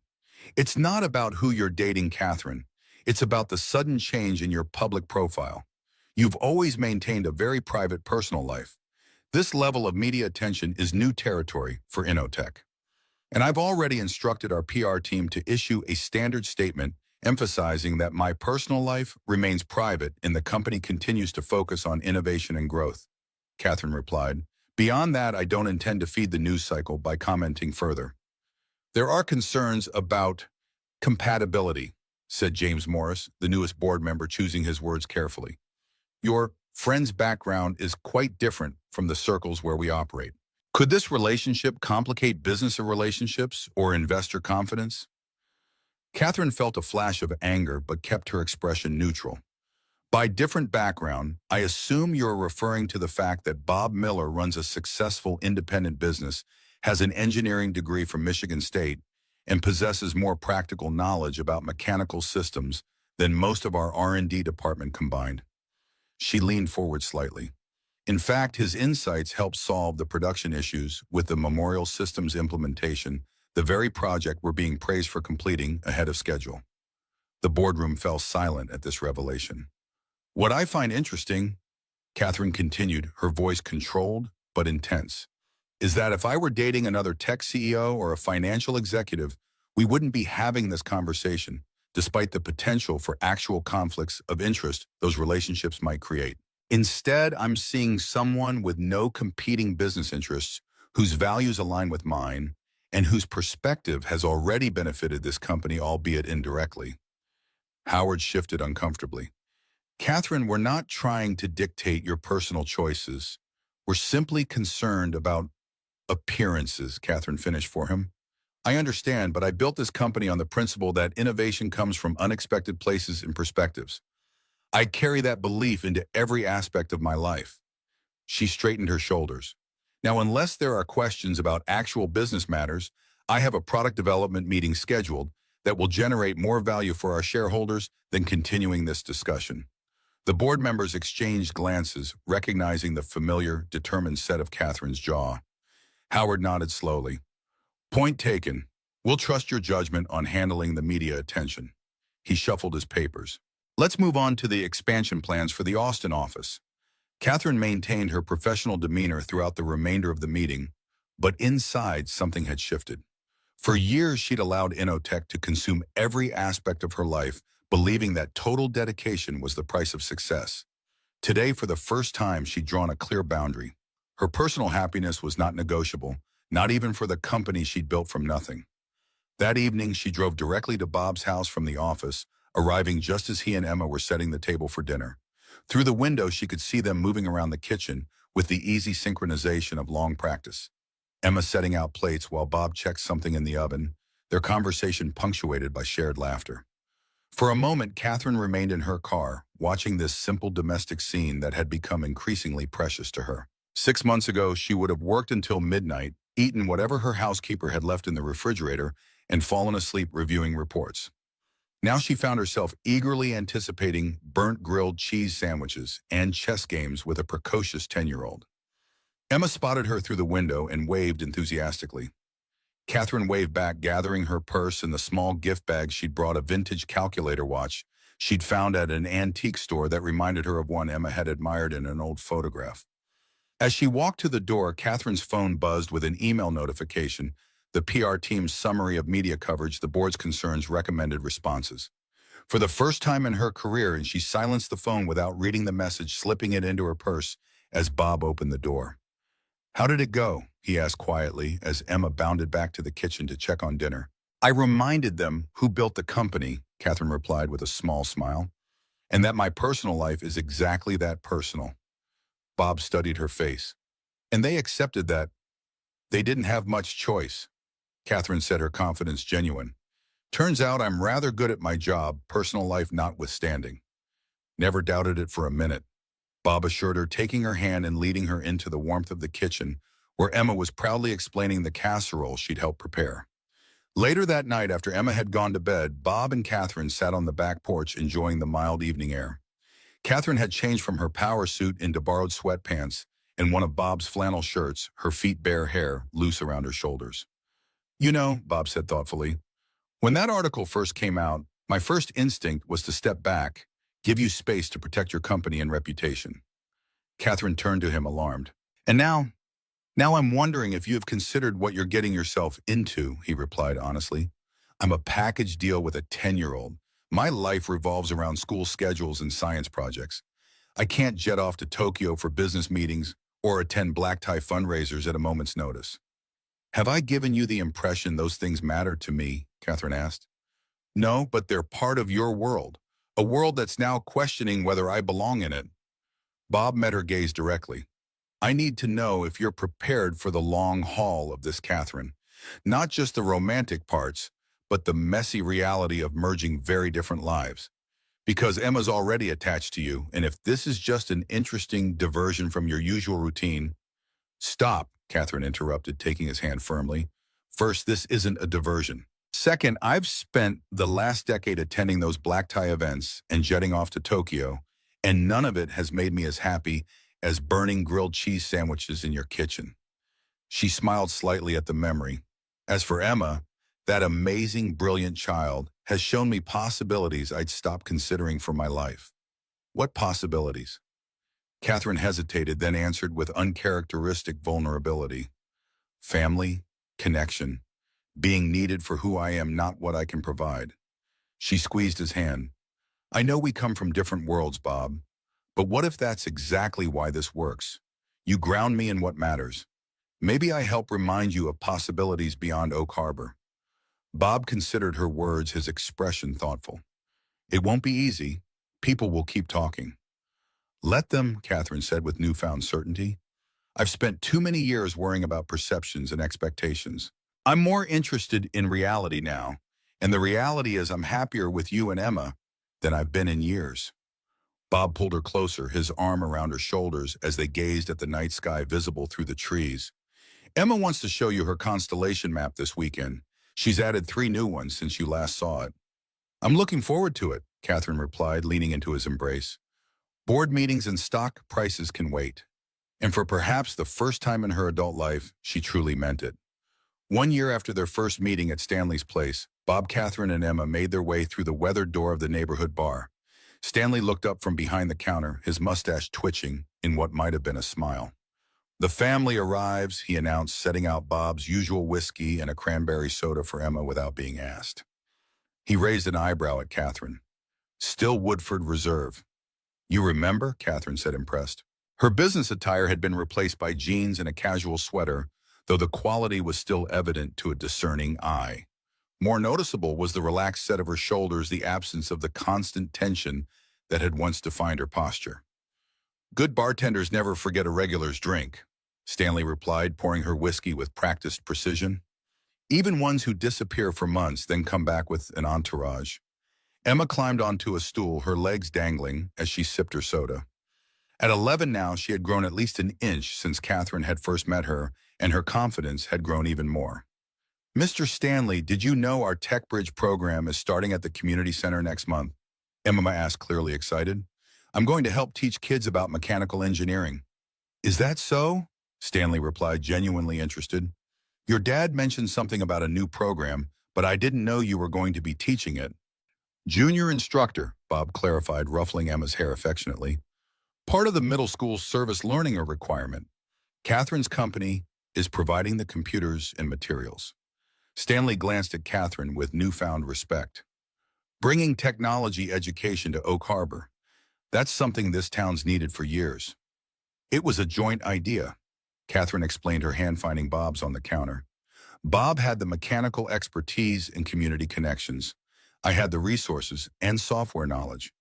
"It's not about who you're dating, Catherine. It's about the sudden change in your public profile. You've always maintained a very private personal life. This level of media attention is new territory for Innotech. And I've already instructed our PR team to issue a standard statement emphasizing that my personal life remains private and the company continues to focus on innovation and growth," Catherine replied. "Beyond that, I don't intend to feed the news cycle by commenting further." "There are concerns about compatibility," said James Morris, the newest board member, choosing his words carefully. "Your friend's background is quite different from the circles where we operate. Could this relationship complicate business relationships or investor confidence?" Catherine felt a flash of anger but kept her expression neutral. "By different background, I assume you're referring to the fact that Bob Miller runs a successful independent business, has an engineering degree from Michigan State, and possesses more practical knowledge about mechanical systems than most of our R&D department combined." She leaned forward slightly. "In fact, his insights helped solve the production issues with the Memorial Systems implementation, the very project we're being praised for completing ahead of schedule." The boardroom fell silent at this revelation. "What I find interesting," Catherine continued, her voice controlled but intense, "is that if I were dating another tech CEO or a financial executive, we wouldn't be having this conversation, despite the potential for actual conflicts of interest those relationships might create. Instead, I'm seeing someone with no competing business interests, whose values align with mine, and whose perspective has already benefited this company, albeit indirectly." Howard shifted uncomfortably. "Catherine, we're not trying to dictate your personal choices. We're simply concerned about appearances," Catherine finished for him. "I understand, but I built this company on the principle that innovation comes from unexpected places and perspectives. I carry that belief into every aspect of my life." She straightened her shoulders. "Now, unless there are questions about actual business matters, I have a product development meeting scheduled that will generate more value for our shareholders than continuing this discussion." The board members exchanged glances, recognizing the familiar, determined set of Catherine's jaw. Howard nodded slowly. "Point taken. We'll trust your judgment on handling the media attention." He shuffled his papers. "Let's move on to the expansion plans for the Austin office." Catherine maintained her professional demeanor throughout the remainder of the meeting, but inside something had shifted. For years, she'd allowed Innotech to consume every aspect of her life, believing that total dedication was the price of success. Today, for the first time, she'd drawn a clear boundary. Her personal happiness was not negotiable, not even for the company she'd built from nothing. That evening, she drove directly to Bob's house from the office, arriving just as he and Emma were setting the table for dinner. Through the window, she could see them moving around the kitchen with the easy synchronization of long practice. Emma setting out plates while Bob checked something in the oven, their conversation punctuated by shared laughter. For a moment, Catherine remained in her car, watching this simple domestic scene that had become increasingly precious to her. 6 months ago, she would have worked until midnight, eaten whatever her housekeeper had left in the refrigerator, and fallen asleep reviewing reports. Now she found herself eagerly anticipating burnt grilled cheese sandwiches and chess games with a precocious 10-year-old. Emma spotted her through the window and waved enthusiastically. Catherine waved back, gathering her purse and the small gift bag she'd brought, a vintage calculator watch she'd found at an antique store that reminded her of one Emma had admired in an old photograph. As she walked to the door, Catherine's phone buzzed with an email notification, the PR team's summary of media coverage, the board's concerns, recommended responses. For the first time in her career, and she silenced the phone without reading the message, slipping it into her purse as Bob opened the door. "How did it go?" he asked quietly as Emma bounded back to the kitchen to check on dinner. "I reminded them who built the company," Catherine replied with a small smile, "and that my personal life is exactly that, personal." Bob studied her face. "And they accepted that. They didn't have much choice." Catherine said, her confidence genuine. "Turns out I'm rather good at my job, personal life notwithstanding." "Never doubted it for a minute," Bob assured her, taking her hand and leading her into the warmth of the kitchen, where Emma was proudly explaining the casserole she'd helped prepare. Later that night, after Emma had gone to bed, Bob and Catherine sat on the back porch enjoying the mild evening air. Catherine had changed from her power suit into borrowed sweatpants and one of Bob's flannel shirts, her feet bare, hair loose around her shoulders. "You know," Bob said thoughtfully, "when that article first came out, my first instinct was to step back, give you space to protect your company and reputation." Catherine turned to him, alarmed. "And now I'm wondering if you have considered what you're getting yourself into," he replied honestly. "I'm a package deal with a 10-year-old. My life revolves around school schedules and science projects. I can't jet off to Tokyo for business meetings or attend black tie fundraisers at a moment's notice." "Have I given you the impression those things matter to me?" Catherine asked. "No, but they're part of your world, a world that's now questioning whether I belong in it." Bob met her gaze directly. "I need to know if you're prepared for the long haul of this, Catherine. Not just the romantic parts, but the messy reality of merging very different lives. Because Emma's already attached to you, and if this is just an interesting diversion from your usual routine—" "Stop," Catherine interrupted, taking his hand firmly. "First, this isn't a diversion. Second, I've spent the last decade attending those black tie events and jetting off to Tokyo, and none of it has made me as happy as burning grilled cheese sandwiches in your kitchen." She smiled slightly at the memory. "As for Emma, that amazing, brilliant child has shown me possibilities I'd stopped considering for my life." "What possibilities?" Catherine hesitated, then answered with uncharacteristic vulnerability. "Family, connection, being needed for who I am, not what I can provide." She squeezed his hand. "I know we come from different worlds, Bob, but what if that's exactly why this works? You ground me in what matters. Maybe I help remind you of possibilities beyond Oak Harbor." Bob considered her words, his expression thoughtful. "It won't be easy. People will keep talking." "Let them," Catherine said with newfound certainty. "I've spent too many years worrying about perceptions and expectations. I'm more interested in reality now, and the reality is I'm happier with you and Emma than I've been in years." Bob pulled her closer, his arm around her shoulders as they gazed at the night sky visible through the trees. "Emma wants to show you her constellation map this weekend. She's added 3 new ones since you last saw it." "I'm looking forward to it," Catherine replied, leaning into his embrace. "Board meetings and stock prices can wait." And for perhaps the first time in her adult life, she truly meant it. 1 year after their first meeting at Stanley's place, Bob, Catherine, and Emma made their way through the weathered door of the neighborhood bar. Stanley looked up from behind the counter, his mustache twitching in what might have been a smile. "The family arrives," he announced, setting out Bob's usual whiskey and a cranberry soda for Emma without being asked. He raised an eyebrow at Catherine. "Still Woodford Reserve." "You remember?" Catherine said, impressed. Her business attire had been replaced by jeans and a casual sweater, though the quality was still evident to a discerning eye. More noticeable was the relaxed set of her shoulders, the absence of the constant tension that had once defined her posture. "Good bartenders never forget a regular's drink," Stanley replied, pouring her whiskey with practiced precision. "Even ones who disappear for months, then come back with an entourage." Emma climbed onto a stool, her legs dangling as she sipped her soda. At 11 now, she had grown at least an inch since Catherine had first met her, and her confidence had grown even more. Mr. Stanley, did you know our Tech Bridge program is starting at the community center next month? Emma asked, clearly excited. I'm going to help teach kids about mechanical engineering. Is that so? Stanley replied, genuinely interested. Your dad mentioned something about a new program, but I didn't know you were going to be teaching it. Junior instructor, Bob clarified, ruffling Emma's hair affectionately. Part of the middle school service learning requirement. Catherine's company is providing the computers and materials. Stanley glanced at Catherine with newfound respect. Bringing technology education to Oak Harbor. That's something this town's needed for years. It was a joint idea. Catherine explained, her hand finding Bob's on the counter. Bob had the mechanical expertise and community connections. I had the resources and software knowledge.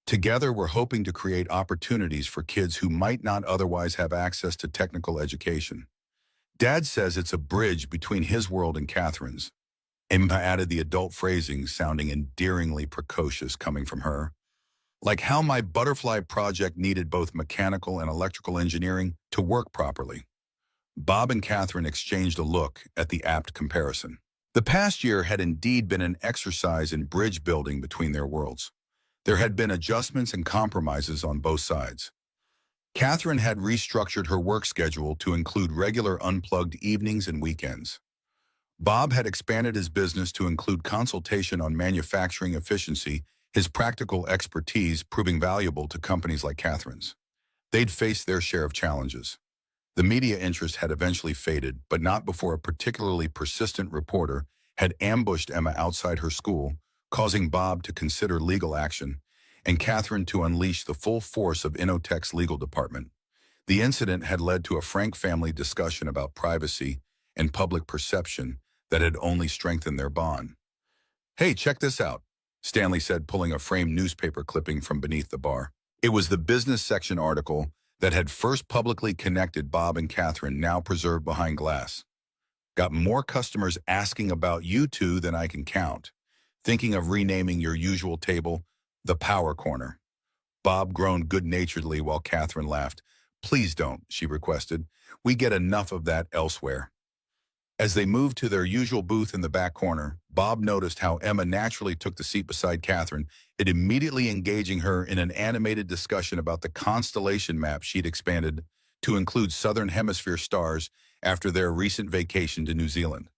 Together, we're hoping to create opportunities for kids who might not otherwise have access to technical education. Dad says it's a bridge between his world and Catherine's. Emma added, the adult phrasing sounding endearingly precocious coming from her. Like how my butterfly project needed both mechanical and electrical engineering to work properly. Bob and Catherine exchanged a look at the apt comparison. The past year had indeed been an exercise in bridge building between their worlds. There had been adjustments and compromises on both sides. Catherine had restructured her work schedule to include regular unplugged evenings and weekends. Bob had expanded his business to include consultation on manufacturing efficiency, his practical expertise proving valuable to companies like Catherine's. They'd faced their share of challenges. The media interest had eventually faded, but not before a particularly persistent reporter had ambushed Emma outside her school, causing Bob to consider legal action and Catherine to unleash the full force of Innotech's legal department. The incident had led to a frank family discussion about privacy and public perception that had only strengthened their bond. Hey, check this out, Stanley said, pulling a framed newspaper clipping from beneath the bar. It was the business section article that had first publicly connected Bob and Catherine, now preserved behind glass. Got more customers asking about you two than I can count. Thinking of renaming your usual table the Power Corner. Bob groaned good-naturedly while Catherine laughed. Please don't, she requested. We get enough of that elsewhere. As they moved to their usual booth in the back corner, Bob noticed how Emma naturally took the seat beside Catherine, it immediately engaging her in an animated discussion about the constellation map she'd expanded to include Southern Hemisphere stars after their recent vacation to New Zealand.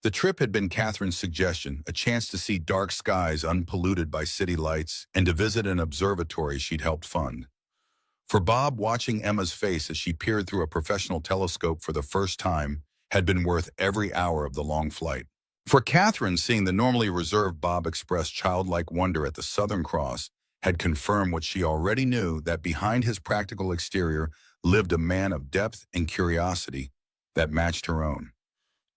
The trip had been Catherine's suggestion, a chance to see dark skies unpolluted by city lights and to visit an observatory she'd helped fund. For Bob, watching Emma's face as she peered through a professional telescope for the first time had been worth every hour of the long flight. For Catherine, seeing the normally reserved Bob express childlike wonder at the Southern Cross had confirmed what she already knew, that behind his practical exterior lived a man of depth and curiosity that matched her own.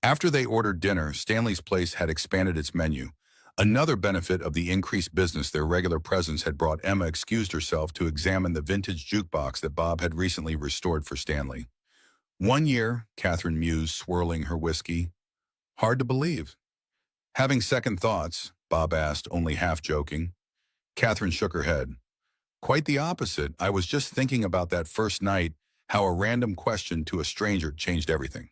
After they ordered dinner, Stanley's Place had expanded its menu. Another benefit of the increased business their regular presence had brought, Emma excused herself to examine the vintage jukebox that Bob had recently restored for Stanley. 1 year, Catherine mused, swirling her whiskey. Hard to believe. Having second thoughts, Bob asked, only half joking. Catherine shook her head. Quite the opposite. I was just thinking about that first night, how a random question to a stranger changed everything.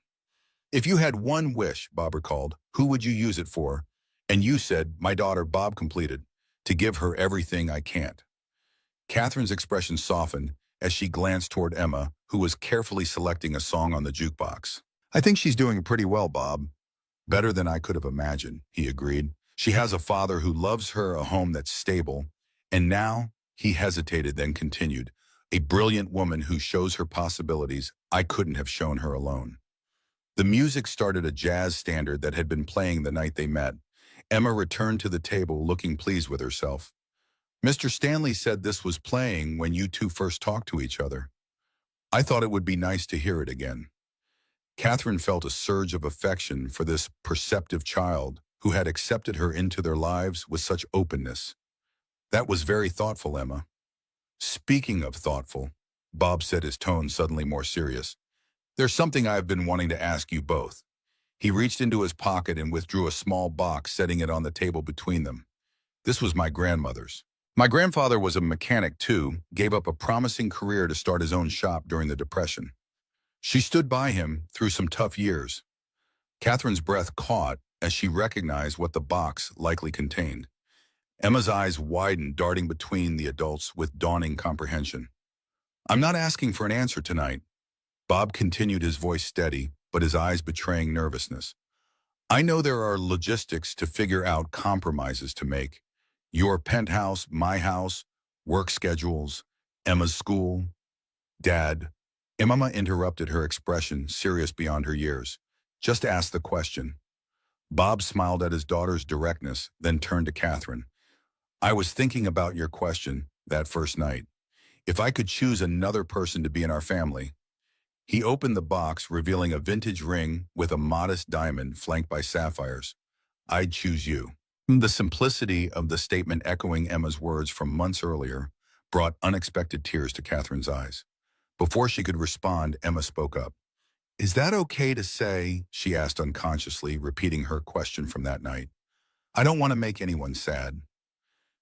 If you had one wish, Bob recalled, who would you use it for? And you said, my daughter, Bob completed, to give her everything I can't. Catherine's expression softened as she glanced toward Emma, who was carefully selecting a song on the jukebox. I think she's doing pretty well, Bob. Better than I could have imagined, he agreed. She has a father who loves her, a home that's stable. And now, he hesitated, then continued, a brilliant woman who shows her possibilities I couldn't have shown her alone. The music started, a jazz standard that had been playing the night they met. Emma returned to the table, looking pleased with herself. Mr. Stanley said this was playing when you two first talked to each other. I thought it would be nice to hear it again. Catherine felt a surge of affection for this perceptive child who had accepted her into their lives with such openness. That was very thoughtful, Emma. Speaking of thoughtful, Bob said, his tone suddenly more serious. There's something I've been wanting to ask you both. He reached into his pocket and withdrew a small box, setting it on the table between them. This was my grandmother's. My grandfather was a mechanic too, gave up a promising career to start his own shop during the Depression. She stood by him through some tough years. Catherine's breath caught as she recognized what the box likely contained. Emma's eyes widened, darting between the adults with dawning comprehension. I'm not asking for an answer tonight. Bob continued, his voice steady, but his eyes betraying nervousness. I know there are logistics to figure out, compromises to make. Your penthouse, my house, work schedules, Emma's school. Dad. Emma interrupted, her expression serious beyond her years. Just ask the question. Bob smiled at his daughter's directness, then turned to Catherine. I was thinking about your question that first night. If I could choose another person to be in our family. He opened the box, revealing a vintage ring with a modest diamond flanked by sapphires. I'd choose you. The simplicity of the statement, echoing Emma's words from months earlier, brought unexpected tears to Catherine's eyes. Before she could respond, Emma spoke up. Is that okay to say? She asked unconsciously, repeating her question from that night. I don't want to make anyone sad.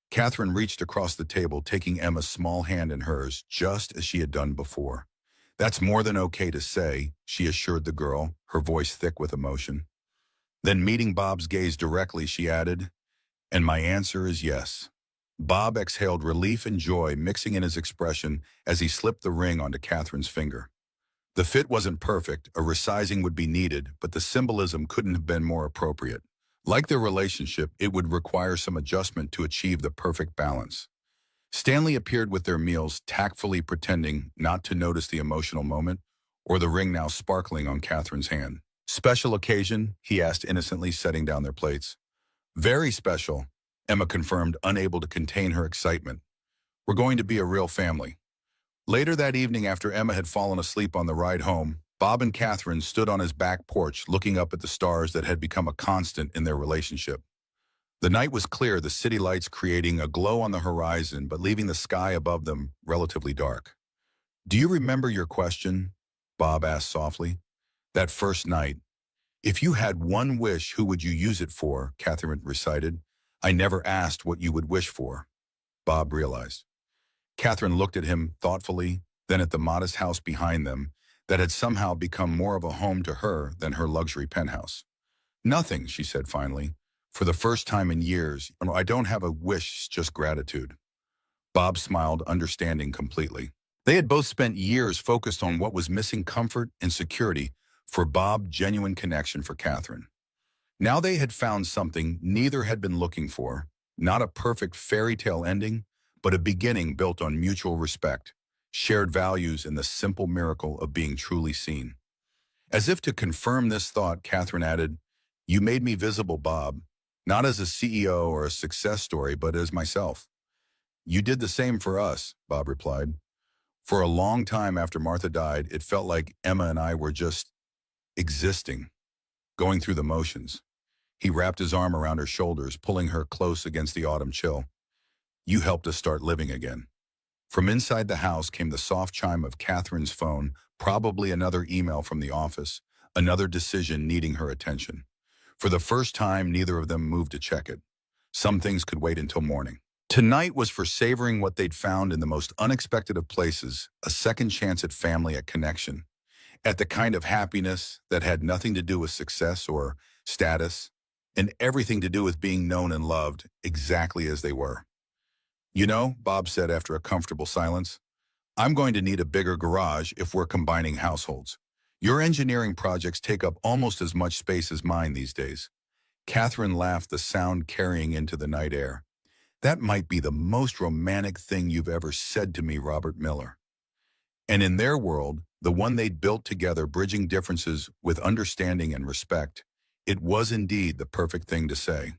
Catherine reached across the table, taking Emma's small hand in hers, just as she had done before. That's more than okay to say, she assured the girl, her voice thick with emotion. Then, meeting Bob's gaze directly, she added, and my answer is yes. Bob exhaled, relief and joy mixing in his expression as he slipped the ring onto Catherine's finger. The fit wasn't perfect, a resizing would be needed, but the symbolism couldn't have been more appropriate. Like their relationship, it would require some adjustment to achieve the perfect balance. Stanley appeared with their meals, tactfully pretending not to notice the emotional moment, or the ring now sparkling on Catherine's hand. Special occasion? He asked innocently, setting down their plates. Very special, Emma confirmed, unable to contain her excitement. We're going to be a real family. Later that evening, after Emma had fallen asleep on the ride home, Bob and Catherine stood on his back porch looking up at the stars that had become a constant in their relationship. The night was clear, the city lights creating a glow on the horizon but leaving the sky above them relatively dark. Do you remember your question? Bob asked softly. That first night. If you had one wish, who would you use it for? Catherine recited. I never asked what you would wish for. Bob realized. Catherine looked at him thoughtfully, then at the modest house behind them that had somehow become more of a home to her than her luxury penthouse. Nothing, she said finally. For the first time in years, I don't have a wish, just gratitude. Bob smiled, understanding completely. They had both spent years focused on what was missing: comfort and security. For Bob, genuine connection; for Catherine. Now they had found something neither had been looking for, not a perfect fairy tale ending, but a beginning built on mutual respect, shared values, and the simple miracle of being truly seen. As if to confirm this thought, Catherine added, You made me visible, Bob, not as a CEO or a success story, but as myself. You did the same for us, Bob replied. For a long time after Martha died, it felt like Emma and I were just existing, going through the motions. He wrapped his arm around her shoulders, pulling her close against the autumn chill. You helped us start living again. From inside the house came the soft chime of Catherine's phone, probably another email from the office, another decision needing her attention. For the first time, neither of them moved to check it. Some things could wait until morning. Tonight was for savoring what they'd found in the most unexpected of places, a second chance at family, at connection, at the kind of happiness that had nothing to do with success or status, and everything to do with being known and loved exactly as they were. You know, Bob said after a comfortable silence, I'm going to need a bigger garage if we're combining households. Your engineering projects take up almost as much space as mine these days. Catherine laughed, the sound carrying into the night air. That might be the most romantic thing you've ever said to me, Robert Miller. And in their world, the one they'd built together, bridging differences with understanding and respect, it was indeed the perfect thing to say.